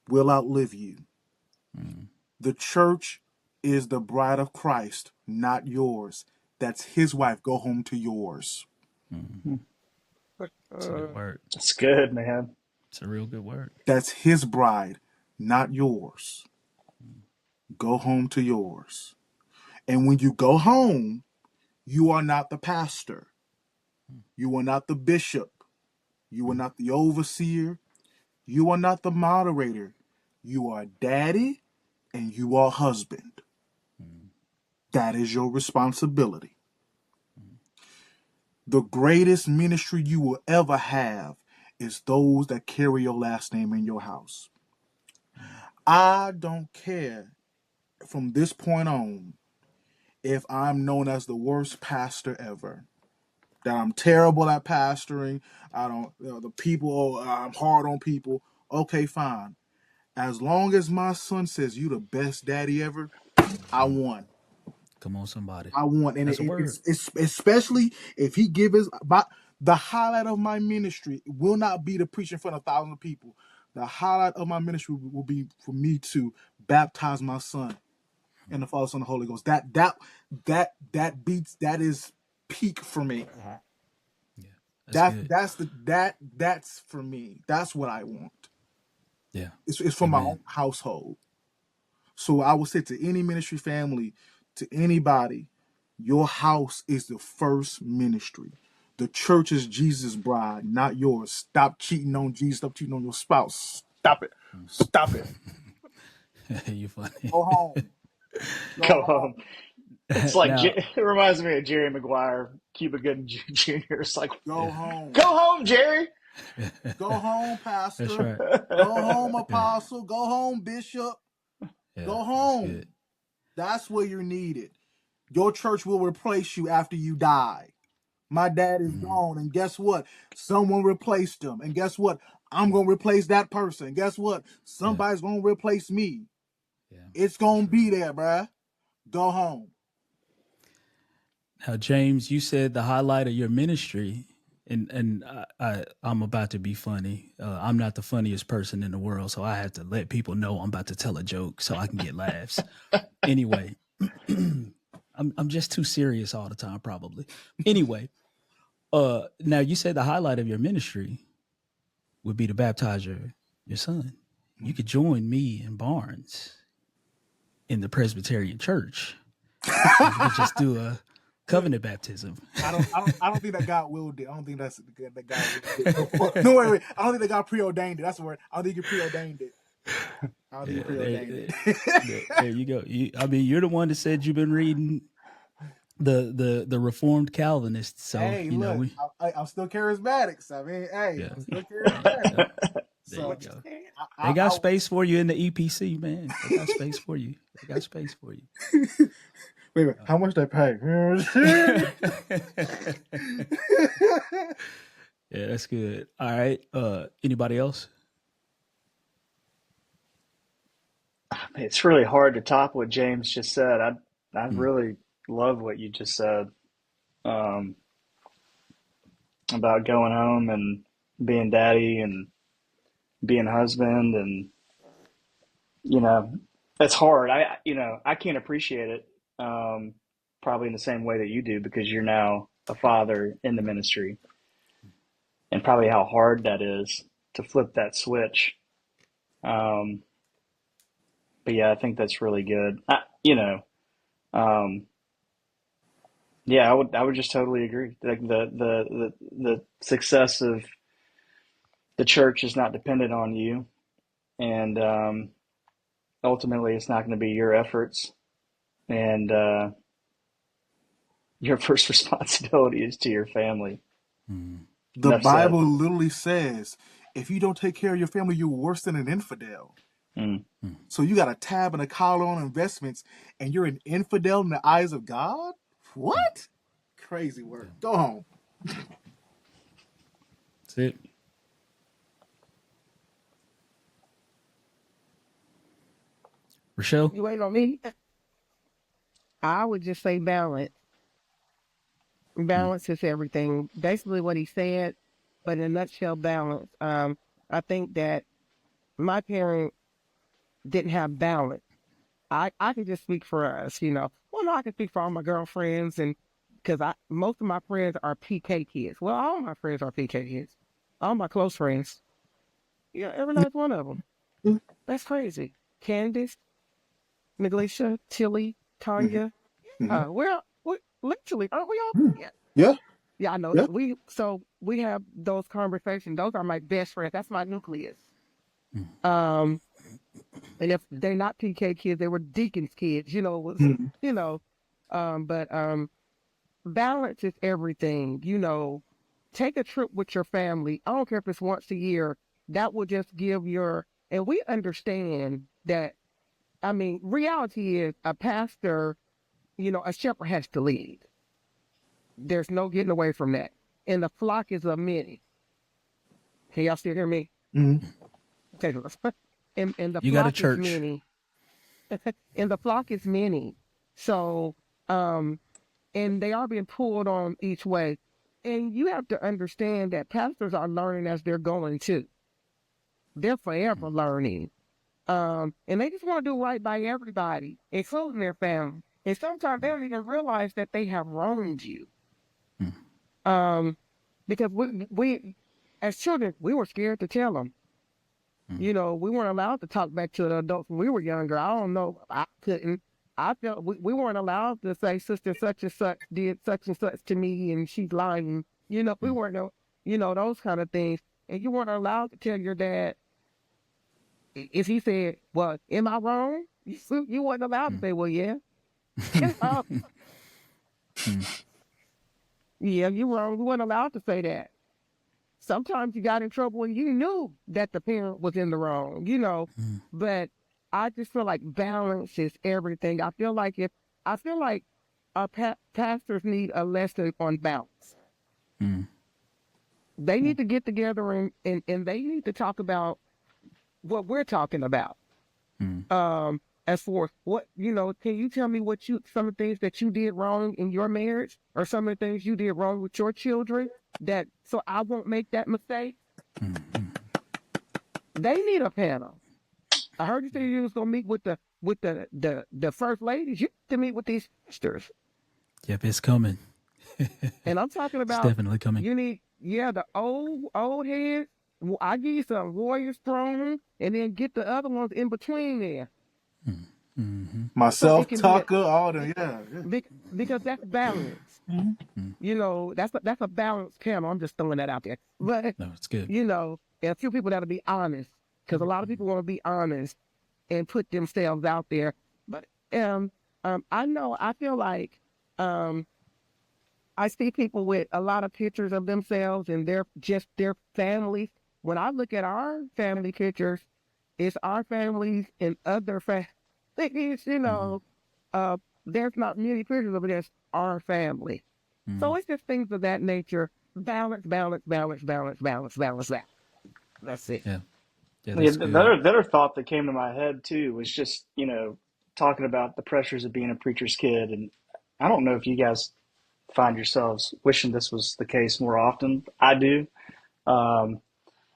will outlive you. mm, The church is the bride of Christ, not yours. That's his wife. Go home to yours. mm. It's a good Uh, word. That's good, man. It's a real good word. That's his bride, not yours. Mm, Go home to yours. And when you go home, you are not the pastor. You are not the bishop. You are mm, not the overseer. You are not the moderator. You are daddy and you are husband. mm, That is your responsibility. mm, The greatest ministry you will ever have is those that carry your last name in your house. mm. I don't care from this point on if I'm known as the worst pastor ever, that I'm terrible at pastoring. I don't, the people, I'm hard on people. Okay, fine. As long as my son says you the best daddy ever, I Mm. won. Come on, somebody. I want, and That's a word. it's especially if he give his the highlight of my ministry will not be to preach in front of thousands of people. The highlight of my ministry will be for me to baptize my son in the Father, Son, and Holy Ghost. That beats, that is peak for me. Yeah, that's good. That's for me. That's what I want. Yeah, It's for my amen. own household. So I would say to any ministry family, to anybody, your house is the first ministry. The church is Jesus' bride, not yours. Stop cheating on Jesus. Stop cheating on your spouse. Stop it. Stop it. You're funny. Go home. Go Go home. home. It's like Now, It reminds me of Jerry Maguire, Cuba Gooding Jr. It's like, Go yeah, home. go home, Jerry. Go home, that's pastor. right. Go home, Yeah, apostle. Go home, bishop. yeah, Go that's good. home. That's where you're needed. Your church will replace you after you die. My dad is Mm, gone, and guess what? Someone replaced him. And guess what? I'm gonna replace that person. And guess what? yeah, Somebody's gonna replace me. yeah, It's for gonna sure. be there, bruh. Go home. Now, James, you said the highlight of your ministry, and I'm about to be funny. I'm not the funniest person in the world, so I have to let people know I'm about to tell a joke so I can get laughs. Anyway, I'm just too serious all the time, probably. Anyway, now you said the highlight of your ministry would be to baptize your son. You could join me and Barnes in the Presbyterian Church, and we could just do a Look, covenant baptism. I don't think that God willed it. I don't think that's that God willed it. No, wait. I don't think that God preordained it. That's the word. I don't think He preordained it. I don't think He Yeah, preordained there you go. I mean, you're the one that said you've been reading the Reformed Calvinists, so Hey, you know look, we. I'm still charismatic. So I mean, hey, Yeah, I'm still yeah, charismatic. yep. There you So go. They got I space for you in the EPC, man. They got space for you. They got space for you. wait a minute. How much they pay? Yeah, that's good. All right. Anybody else? It's really hard to top what James just said. I Mm, really love what you just said um, about going home and being daddy and being husband, and you know, it's hard. I can't appreciate it probably in the same way that you do because you're now a father in the ministry. and probably how hard that is to flip that switch. Um, but yeah, I think that's really good. Um, yeah, I would just totally agree. Like the success of the church is not dependent on you, and ultimately, it's not going to be your efforts, and your first responsibility is to your family. The Enough said. Bible literally says, if you don't take care of your family, you're worse than an infidel. Mm. So you got a tab and a collar on investments, and you're an infidel in the eyes of God? What? Crazy work. Go home. That's it. Rochelle? You waiting on me? I would just say balance. Balance is everything. Basically what he said, but in a nutshell, balance. I think that my parents didn't have balance. I can just speak for us, you know. Well, no, I can speak for all my girlfriends, and because most of my friends are PK kids. Well, all my friends are PK kids. All my close friends. Yeah, every last one of them. That's crazy. Candace, Neglisha, Tilly, Tanya. Mm-hmm. We're literally, aren't we all? Mm-hmm. Yeah. Yeah, Yeah, I know. yeah. We have those conversations. Those are my best friends. That's my nucleus. Um, and if they're not PK kids, they were Deacon's kids. You know, it was Mm-hmm. you know, but balance is everything. You know, take a trip with your family. I don't care if it's once a year. That will just give your and we understand that. I mean, reality is a pastor. You know, a shepherd has to lead. There's no getting away from that. And the flock is of many. Can y'all still hear me? Mm-hmm. Okay. And the You got a flock is church. many. And the flock is many. So, um, and they are being pulled on each way. And you have to understand that pastors are learning as they're going too. They're forever learning. And they just want to do right by everybody, including their family. And sometimes they don't even realize that they have wronged you. Um, because we as children, we were scared to tell them. You know, we weren't allowed to talk back to the adults when we were younger. I don't know. I couldn't. I felt we weren't allowed to say sister such and such did such and such to me and she's lying. You know, we weren't, you know, those kind of things. And you weren't allowed to tell your dad if he said, well, am I wrong? You weren't allowed to say, well, yeah. You know, yeah, you wrong. You weren't allowed to say that. Sometimes you got in trouble when you knew that the parent was in the wrong, you know. But I just feel like balance is everything. I feel like our pastors need a lesson on balance. They need to get together and they need to talk about what we're talking about. Um, as for what, you know, can you tell me some of the things that you did wrong in your marriage or some of the things you did wrong with your children so I won't make that mistake? They need a panel. I heard you say you was gonna meet with the first ladies. You need to meet with these sisters. Yep, it's coming. And I'm talking It's about definitely coming. you need the old heads. I give you some warrior strong, and then get the other ones in between there, so it Myself, can be Tucker, all them. Yeah, yeah. because that's balance. You know, that's a balanced panel. I'm just throwing that out there. But No, it's good. you know, and a few people that'll be honest, because a lot of people want to be honest and put themselves out there. But I know I feel like um, I see people with a lot of pictures of themselves and their families. When I look at our family pictures, it's our families and other families. You know, there's not many pictures of it. It's our family. So it's just things of that nature. Balance, balance, balance, balance, balance, balance. That. That's it. Yeah. Yeah, Yeah, that's good. the other thought that came to my head too was just, talking about the pressures of being a preacher's kid. And I don't know if you guys find yourselves wishing this was the case more often. I do. Um,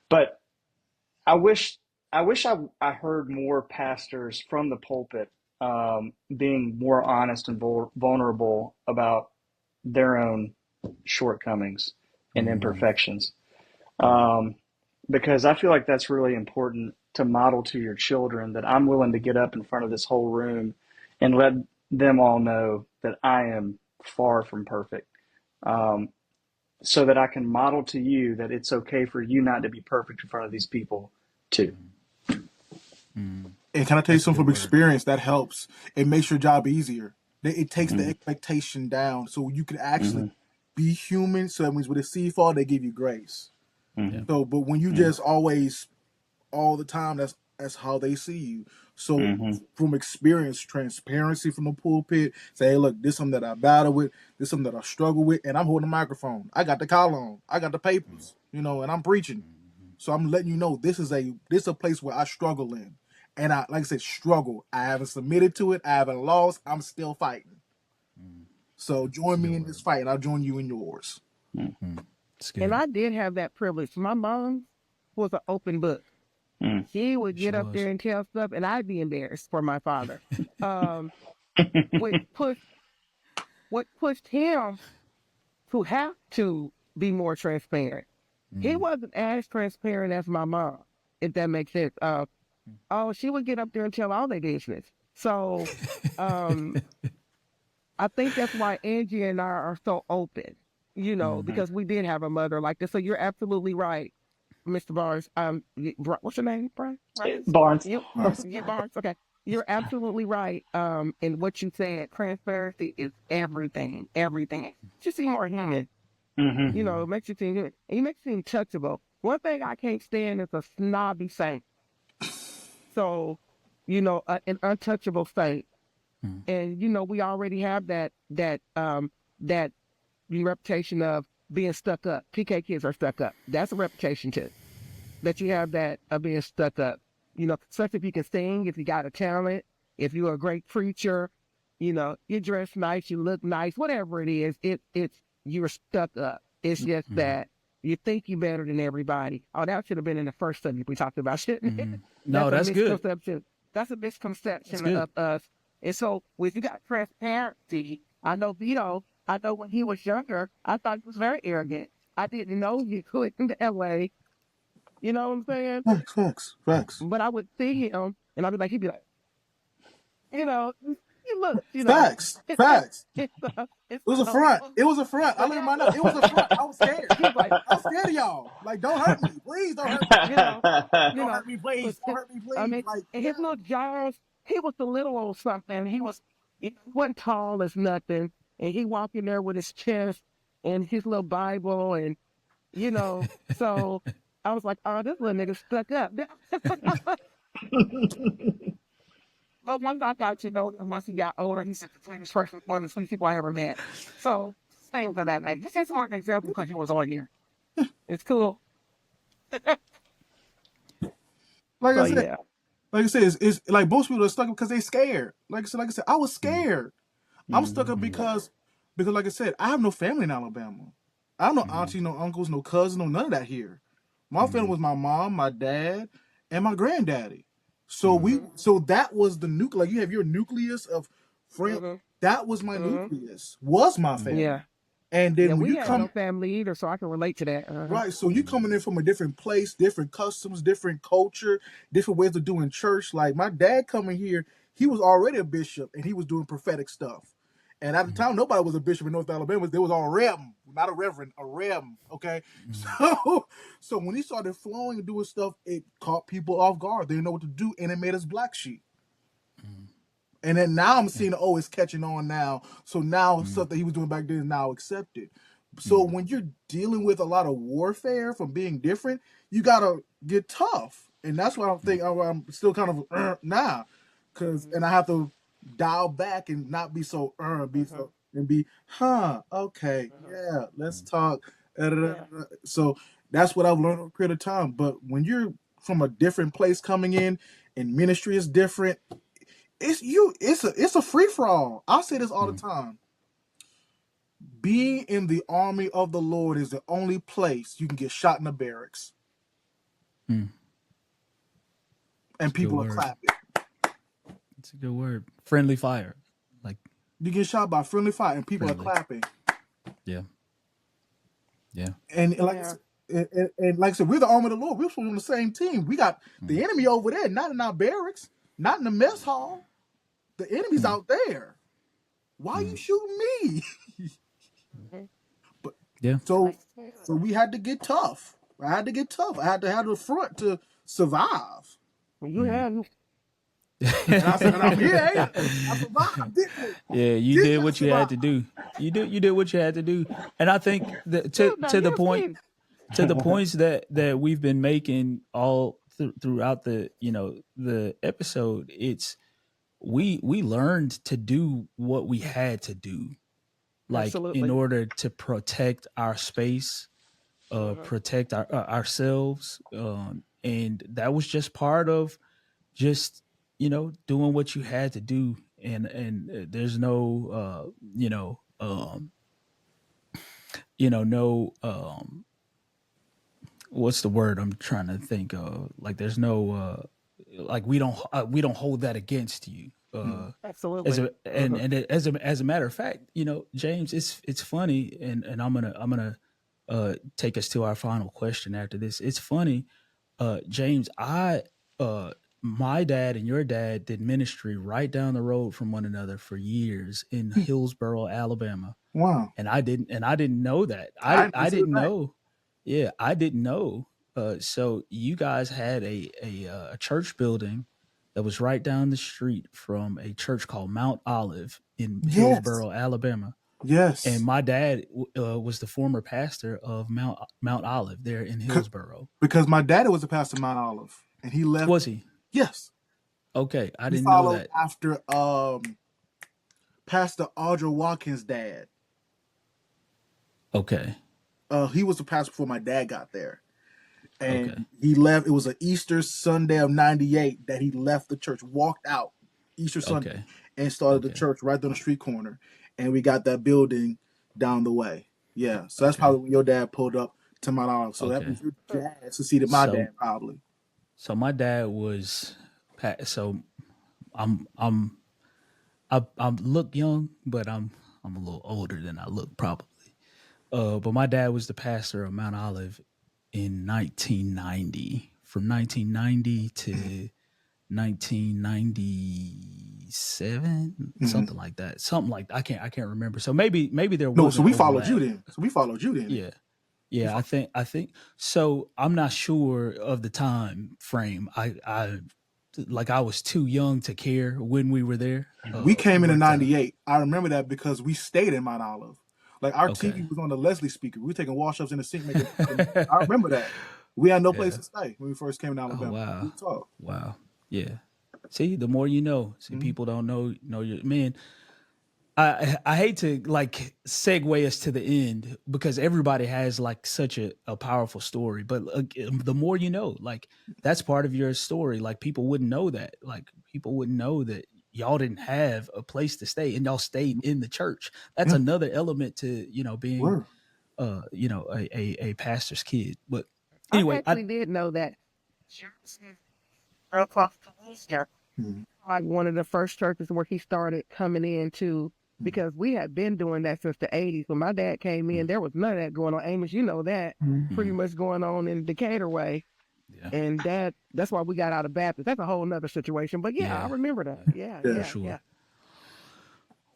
but I wish I heard more pastors from the pulpit being more honest and vulnerable about their own shortcomings and imperfections. Because I feel like that's really important to model to your children, that I'm willing to get up in front of this whole room and let them all know that I am far from perfect, so that I can model to you that it's okay for you not to be perfect in front of these people too. And can I tell you That's a something good from word. experience that helps? It makes your job easier. It takes the Mm-hmm. expectation down, so you can actually Mm-hmm. be human. So that means when the sea fall, they give you grace. Yeah. So, but when you just always all the time, that's how they see you. So Mm-hmm. from experience, transparency from the pulpit, say, hey, look, this something that I battle with, this something that I struggle with, and I'm holding the microphone. I got the collar on, I got the papers, and I'm preaching. So I'm letting you know this is a place where I struggle in. And I, like I said, struggle. I haven't submitted to it, I haven't lost, I'm still fighting. So It's join a me good in word. this fight and I'll join you in yours. It's And good. I did have that privilege. My mom was an open book. She would She get up was. there and tell stuff, and I'd be embarrassed for my father. Um, what pushed what pushed him to have to be more transparent. He wasn't as transparent as my mom, if that makes sense. Oh, she would get up there and tell all their business. So, um, I think that's why Angie and I are so open, because we did have a mother like this. So you're absolutely right, Mr. Barnes. What's your name, Brian? Right? Barnes. You, All right. you Barnes. Okay, you're absolutely right. In what you said, transparency is everything. Everything. Just seem more human. Mm-hmm. It makes you seem good, and you make you seem touchable. One thing I can't stand is a snobby saint. So, an untouchable saint, and we already have that reputation of being stuck up. PK kids are stuck up. That's a reputation too. That you have that of being stuck up. Especially if you can sing, if you got a talent, if you're a great preacher, you dress nice, you look nice, whatever it is, it's you're stuck up. It's just that you think you're better than everybody. Oh, that should have been in the first subject we talked about, shouldn't it? No, That's a that's good. misconception. That's a That's misconception good. of us. And so when you got transparency, I know Vito, I know when he was younger, I thought he was very arrogant. I didn't know you could in LA. You know what I'm saying? Facts, facts, facts. But I would see him and I'd be like, he'd be like, he looks, Facts, it's, facts. it's, it's, It was a front. It was a front. I let yeah. him know. It was a front. I was scared. He's like, I was scared of y'all. Like, don't hurt me. Please don't hurt me. you know, you Don't know, hurt me, but please. Don't hurt me, I please. mean, Like, and yeah. his little jars, he was a little old something. He wasn't tall as nothing. And he walked in there with his chest and his little Bible so I was like, oh, this little nigga stuck up. But once I got once he got older, he's the sweetest person, one of the sweetest people I ever met. So, same for that, man. This is more an example because he was on here. It's cool. Like So, I said, yeah. it's like most people are stuck up because they scared. Like I said, I was scared. I'm stuck up because like I said, I have no family in Alabama. I have no auntie, no uncles, no cousins, no none of that here. My family was my mom, my dad, and my granddaddy. So that was the nucleus. Like you have your nucleus of friend. Mm-hmm. That was my Mm-hmm. nucleus. Was my family. Yeah. And Yeah, then when we you had come no family either, so I can relate to that. Uh-huh. right, so you coming in from a different place, different customs, different culture, different ways of doing church. Like my dad coming here, he was already a bishop and he was doing prophetic stuff. And at the time, nobody was a bishop in North Alabama. There was all rem, not a reverend, a rem. Okay, so when he started flowing and doing stuff, it caught people off guard. They didn't know what to do, and it made us black sheep. And then now I'm seeing, oh, it's catching on now. So now stuff that he was doing back then is now accepted. So when you're dealing with a lot of warfare from being different, you gotta get tough, and that's what I'm still kind of nah, and I have to dial back and not be so be so and be okay, yeah, let's talk. Yeah. So that's what I've learned over a period of time. But when you're from a different place coming in, and ministry is different, it's a free for all. I say this all the time. Being in the army of the Lord is the only place you can get shot in the barracks It's and a good people are word. clapping. It's a good word. Friendly fire. Like You get shot by friendly fire and people are friendly. clapping. Yeah. Yeah. And like Yeah. and like I said, we're the arm of the Lord. We're on the same team. We got the Mm. enemy over there, not in our barracks, not in the mess hall. The enemy's Mm. out there. Why are you Mm. shooting me? But Yeah. so we had to get tough. I had to get tough. I had to have the front to survive. You Mm. have And I said, and I'm here, ain't I? I survived, didn't I? Yeah, you Didn't did I what you survive? had to do. You did what you had to do. And I think that now. to the Yes, point we. to the points that we've been making all throughout the the episode, it's we learned to do what we had to do, like in Absolutely. order to protect our space, protect ourselves, and that was just part of just doing what you had to do. And there's no no what's the word I'm trying to think of, like there's no like we don't hold that against you, as Absolutely. a and as a matter of fact, James, it's funny, and I'm gonna take us to our final question after this. It's funny, James, I my dad and your dad did ministry right down the road from one another for years in Hillsboro, Alabama, Wow. and I didn't know that. I I didn't I consider didn't that. know. Yeah, I didn't know. So you guys had a church building that was right down the street from a church called Mount Olive in Yes. Hillsboro, Alabama. And Yes. my dad was the former pastor of Mount Olive there in Hillsboro. Because my daddy was a pastor of Mount Olive, and he left. Was he? Yes, Okay, I he didn't know followed that. after Pastor Audra Watkins' dad. Okay, He was the pastor before my dad got there, okay, and he left. It was an Easter Sunday of '98 that he left the church, walked out Easter Sunday, okay, and started the okay, church right on the street corner. And we got that building down the way. Yeah, so that's okay, probably when your dad pulled up to Mount Olive. So that okay. means your dad succeeded my So dad, probably. so my dad was so I'm I look young, but I'm a little older than I look probably. But my dad was the pastor of Mount Olive in 1990, from 1990 to 1997, Hmm. something like that. Something like that. I can't remember. So maybe there No, was so an we followed you overlap. then. So we followed you then. Yeah. We Yeah, followed. I think so. I'm not sure of the time frame. I like I was too young to care when we were there. We came in But '98. I remember that because we stayed in Mount Olive. Like our TV okay. was on the Leslie speaker. We were taking wash ups in the sink, making. I remember that. We had no place Yeah. to stay when we first came to Oh Alabama. wow. We talked. Wow. Yeah. See, the more you know. See, Mm-hmm. people don't know your man. I hate to like segue us to the end because everybody has like such a powerful story, but the more you know, like that's part of your story. Like people wouldn't know that. Like people wouldn't know that y'all didn't have a place to stay and y'all stayed in the church. That's Yeah, another element to being word. a pastor's kid. But I anyway, I actually did know that. Across the Easter, Mm-hmm. like one of the first churches where he started coming into, because we had been doing that since the 80s. When my dad came in, mm, there was none of that going on. Amos, you know that pretty mm, much going on in Decatur way. yeah, And that's why we got out of Baptist. That's a whole nother situation. But yeah, I yeah, remember that. yeah, Yeah, for Yeah. yeah, sure. yeah.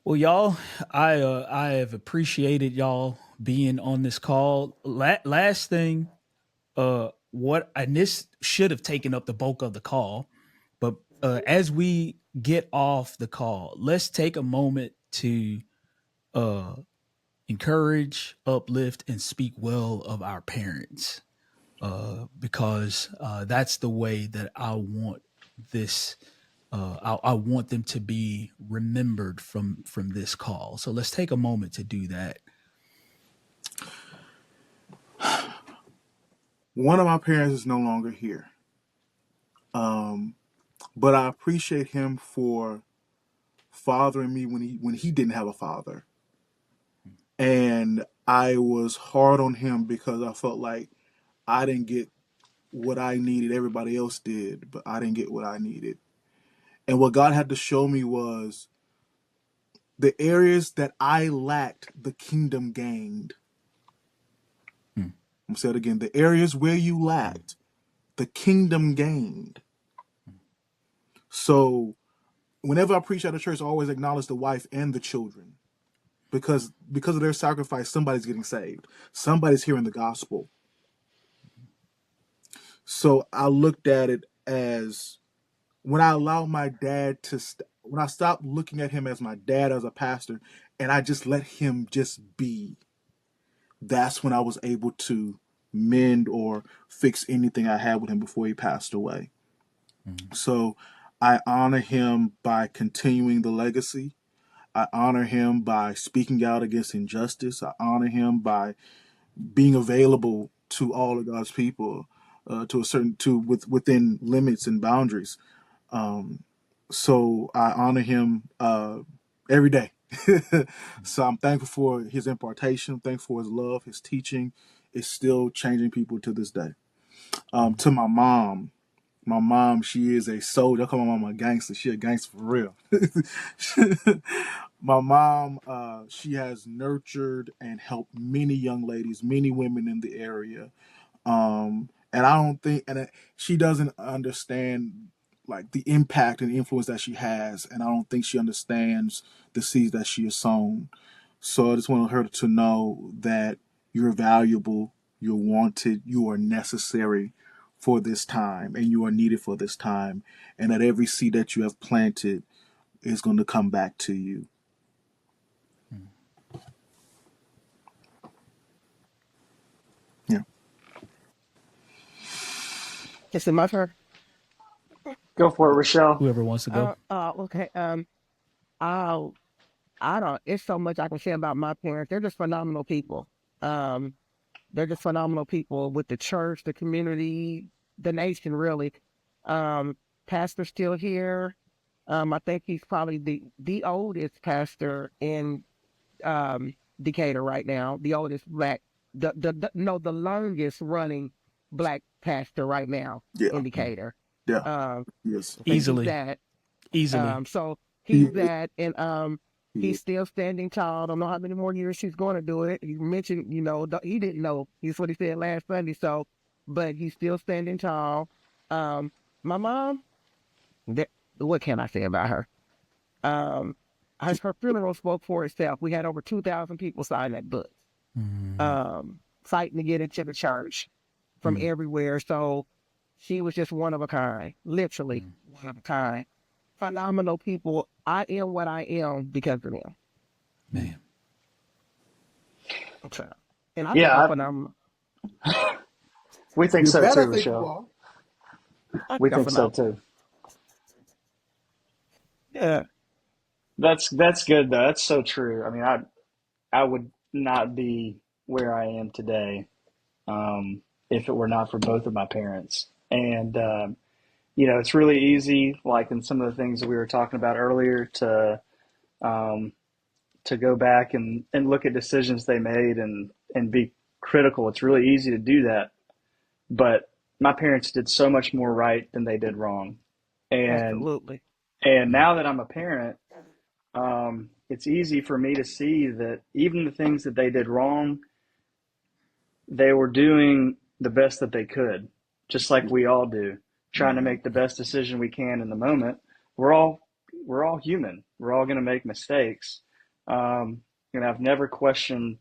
Well, y'all, I have appreciated y'all being on this call. Last thing, what and this should have taken up the bulk of the call, but as we get off the call, let's take a moment to uh encourage, uplift, and speak well of our parents, because that's the way that I want this. I want them to be remembered from this call. So let's take a moment to do that. One of my parents is no longer here, but I appreciate him for fathering me when he didn't have a father, and I was hard on him because I felt like I didn't get what I needed. Everybody else did, but I didn't get what I needed. And what God had to show me was the areas that I lacked, the kingdom gained. Hmm. I'm going to say it again. The areas where you lacked, the kingdom gained. So whenever I preach at a church, I always acknowledge the wife and the children. Because of their sacrifice, somebody's getting saved. Somebody's hearing the gospel. So I looked at it as when I allowed my dad to, when I stopped looking at him as my dad as a pastor, and I just let him just be, that's when I was able to mend or fix anything I had with him before he passed away. So I honor him by continuing the legacy. I honor him by speaking out against injustice. I honor him by being available to all of God's people, within limits and boundaries. So I honor him every day. So I'm thankful for his impartation. I'm thankful for his love. His teaching is still changing people to this day. To my mom, she is a soldier. I call my mom a gangster. She a gangster for real. My mom, she has nurtured and helped many young ladies, many women in the area. And I don't think, she doesn't understand like the impact and influence that she has, and I don't think she understands the seeds that she has sown. So I just want her to know that you're valuable, you're wanted, you are necessary for this time, and you are needed for this time, and that every seed that you have planted is going to come back to you. Yeah. Is it my turn? Go for it, Rochelle. Whoever wants to go. Okay. I'll, I don't. It's so much I can say about my parents. They're just phenomenal people. Um, they're just phenomenal people with the church, the community, the nation, really. Pastor's still here. I think he's probably the oldest pastor in Decatur right now. The oldest black, the longest running black pastor right now Yeah. in Decatur. Yeah. Um, Yes. so he's Easily. that. Easily. So He, he's that, and he, he's still standing tall. I don't know how many more years he's going to do it. He mentioned, he didn't know. He's what he said last Sunday. So, but he's still standing tall. My mom, what can I say about her? Um, her funeral spoke for itself. We had over 2,000 people sign that book, fighting to get into the church from everywhere. So she was just one of a kind, literally one of a kind. Phenomenal people. I am what I am because of them. Man. So, and I think I'm Yeah, phenomenal. we think you so too, better think you Rochelle. are. I We think I'm think so phenomenal. too. Yeah. That's good though. That's so true. I mean, I would not be where I am today if it were not for both of my parents. And it's really easy, like in some of the things that we were talking about earlier, um, to go back and look at decisions they made and be critical. It's really easy to do that, but my parents did so much more right than they did wrong. And Absolutely. now that I'm a parent, it's easy for me to see that even the things that they did wrong, they were doing the best that they could, just like we all do, trying to make the best decision we can in the moment. We're all human. We're all going to make mistakes. And I've never questioned,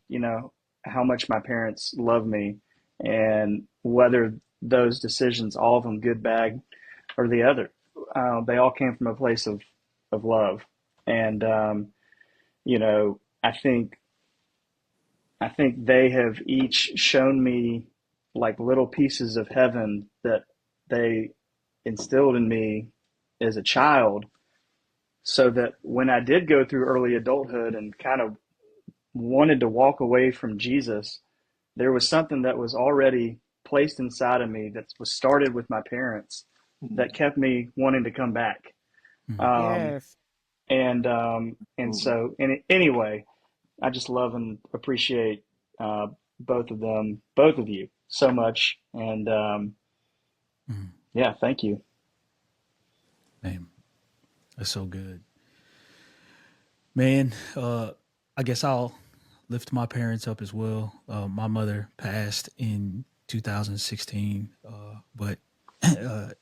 how much my parents love me and whether those decisions, all of them, good, bad, or the other, they all came from a place of love. And I think they have each shown me like little pieces of heaven that they instilled in me as a child, so that when I did go through early adulthood and kind of wanted to walk away from Jesus, there was something that was already placed inside of me that was started with my parents that kept me wanting to come back. Um, Yes. and so anyway, I just love and appreciate both of them, both of you, so much. And yeah, thank you. Man. That's so good. Man, I guess I'll lift my parents up as well. My mother passed in 2016, but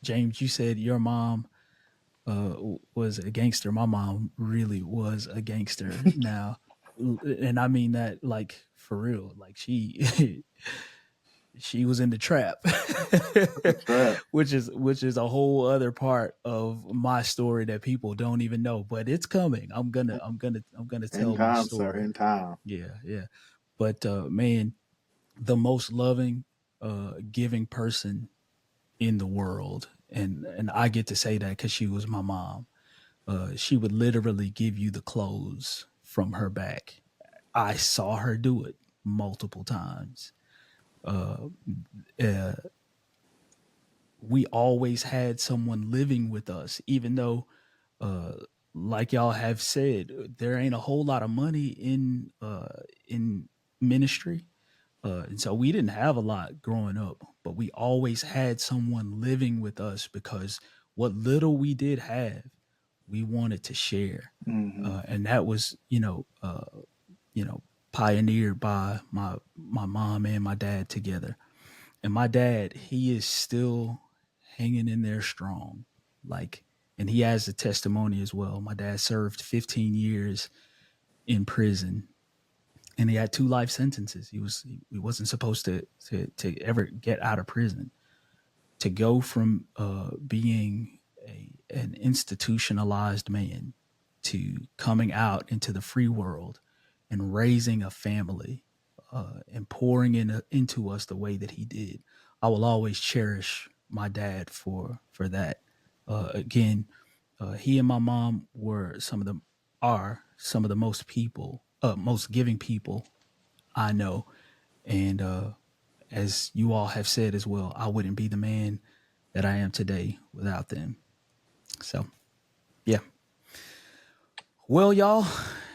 James, you said your mom was a gangster. My mom really was a gangster. Now, and I mean that like for real. Like she was in the trap, Trap. which is a whole other part of my story that people don't even know. But it's coming. I'm gonna In tell my time, sir. story. In time. Yeah, yeah. But man, the most loving, giving person in the world, and I get to say that because she was my mom. She would literally give you the clothes from her back. I saw her do it multiple times. Uh, uh, we always had someone living with us, even though, uh, like y'all have said, there ain't a whole lot of money in ministry. And so we didn't have a lot growing up, but we always had someone living with us because what little we did have, we wanted to share. Hmm. And that was, you know, pioneered by my mom and my dad together. And my dad, he is still hanging in there strong. Like, and he has a testimony as well. My dad served 15 years in prison and he had two life sentences. He wasn't supposed to ever get out of prison. To go from being an institutionalized man to coming out into the free world and raising a family and pouring into us the way that he did, I will always cherish my dad for that. Again, he and my mom are some of the most giving people I know. And as you all have said as well, I wouldn't be the man that I am today without them. So, yeah. Well, y'all,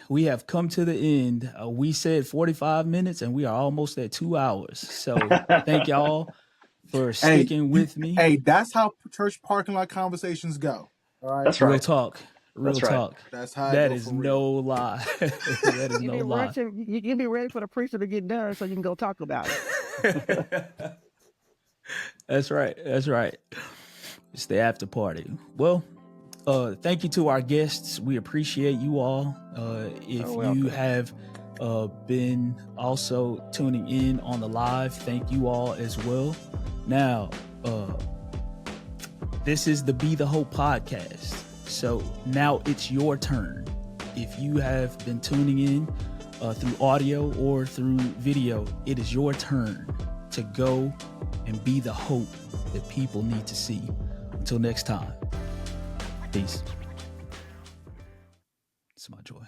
we have come to the end. We said 45 minutes and we are almost at 2 hours. So, thank y'all for Hey, sticking with me. hey, that's how church parking lot conversations go. All right, That's Real right. talk. Real That's right. talk. that's how I That go is for no real. lie. That is You no be lie. rushing. You be ready for the preacher to get done so you can go talk about it. That's right. That's right. It's the after party. Well, thank you to our guests. We appreciate you all. If Oh, you welcome. have been also tuning in on the live, thank you all as well. Now, uh, this is the Be the Hope podcast. So now it's your turn. If you have been tuning in through audio or through video, it is your turn to go and be the hope that people need to see. Until next time, peace. It's my joy.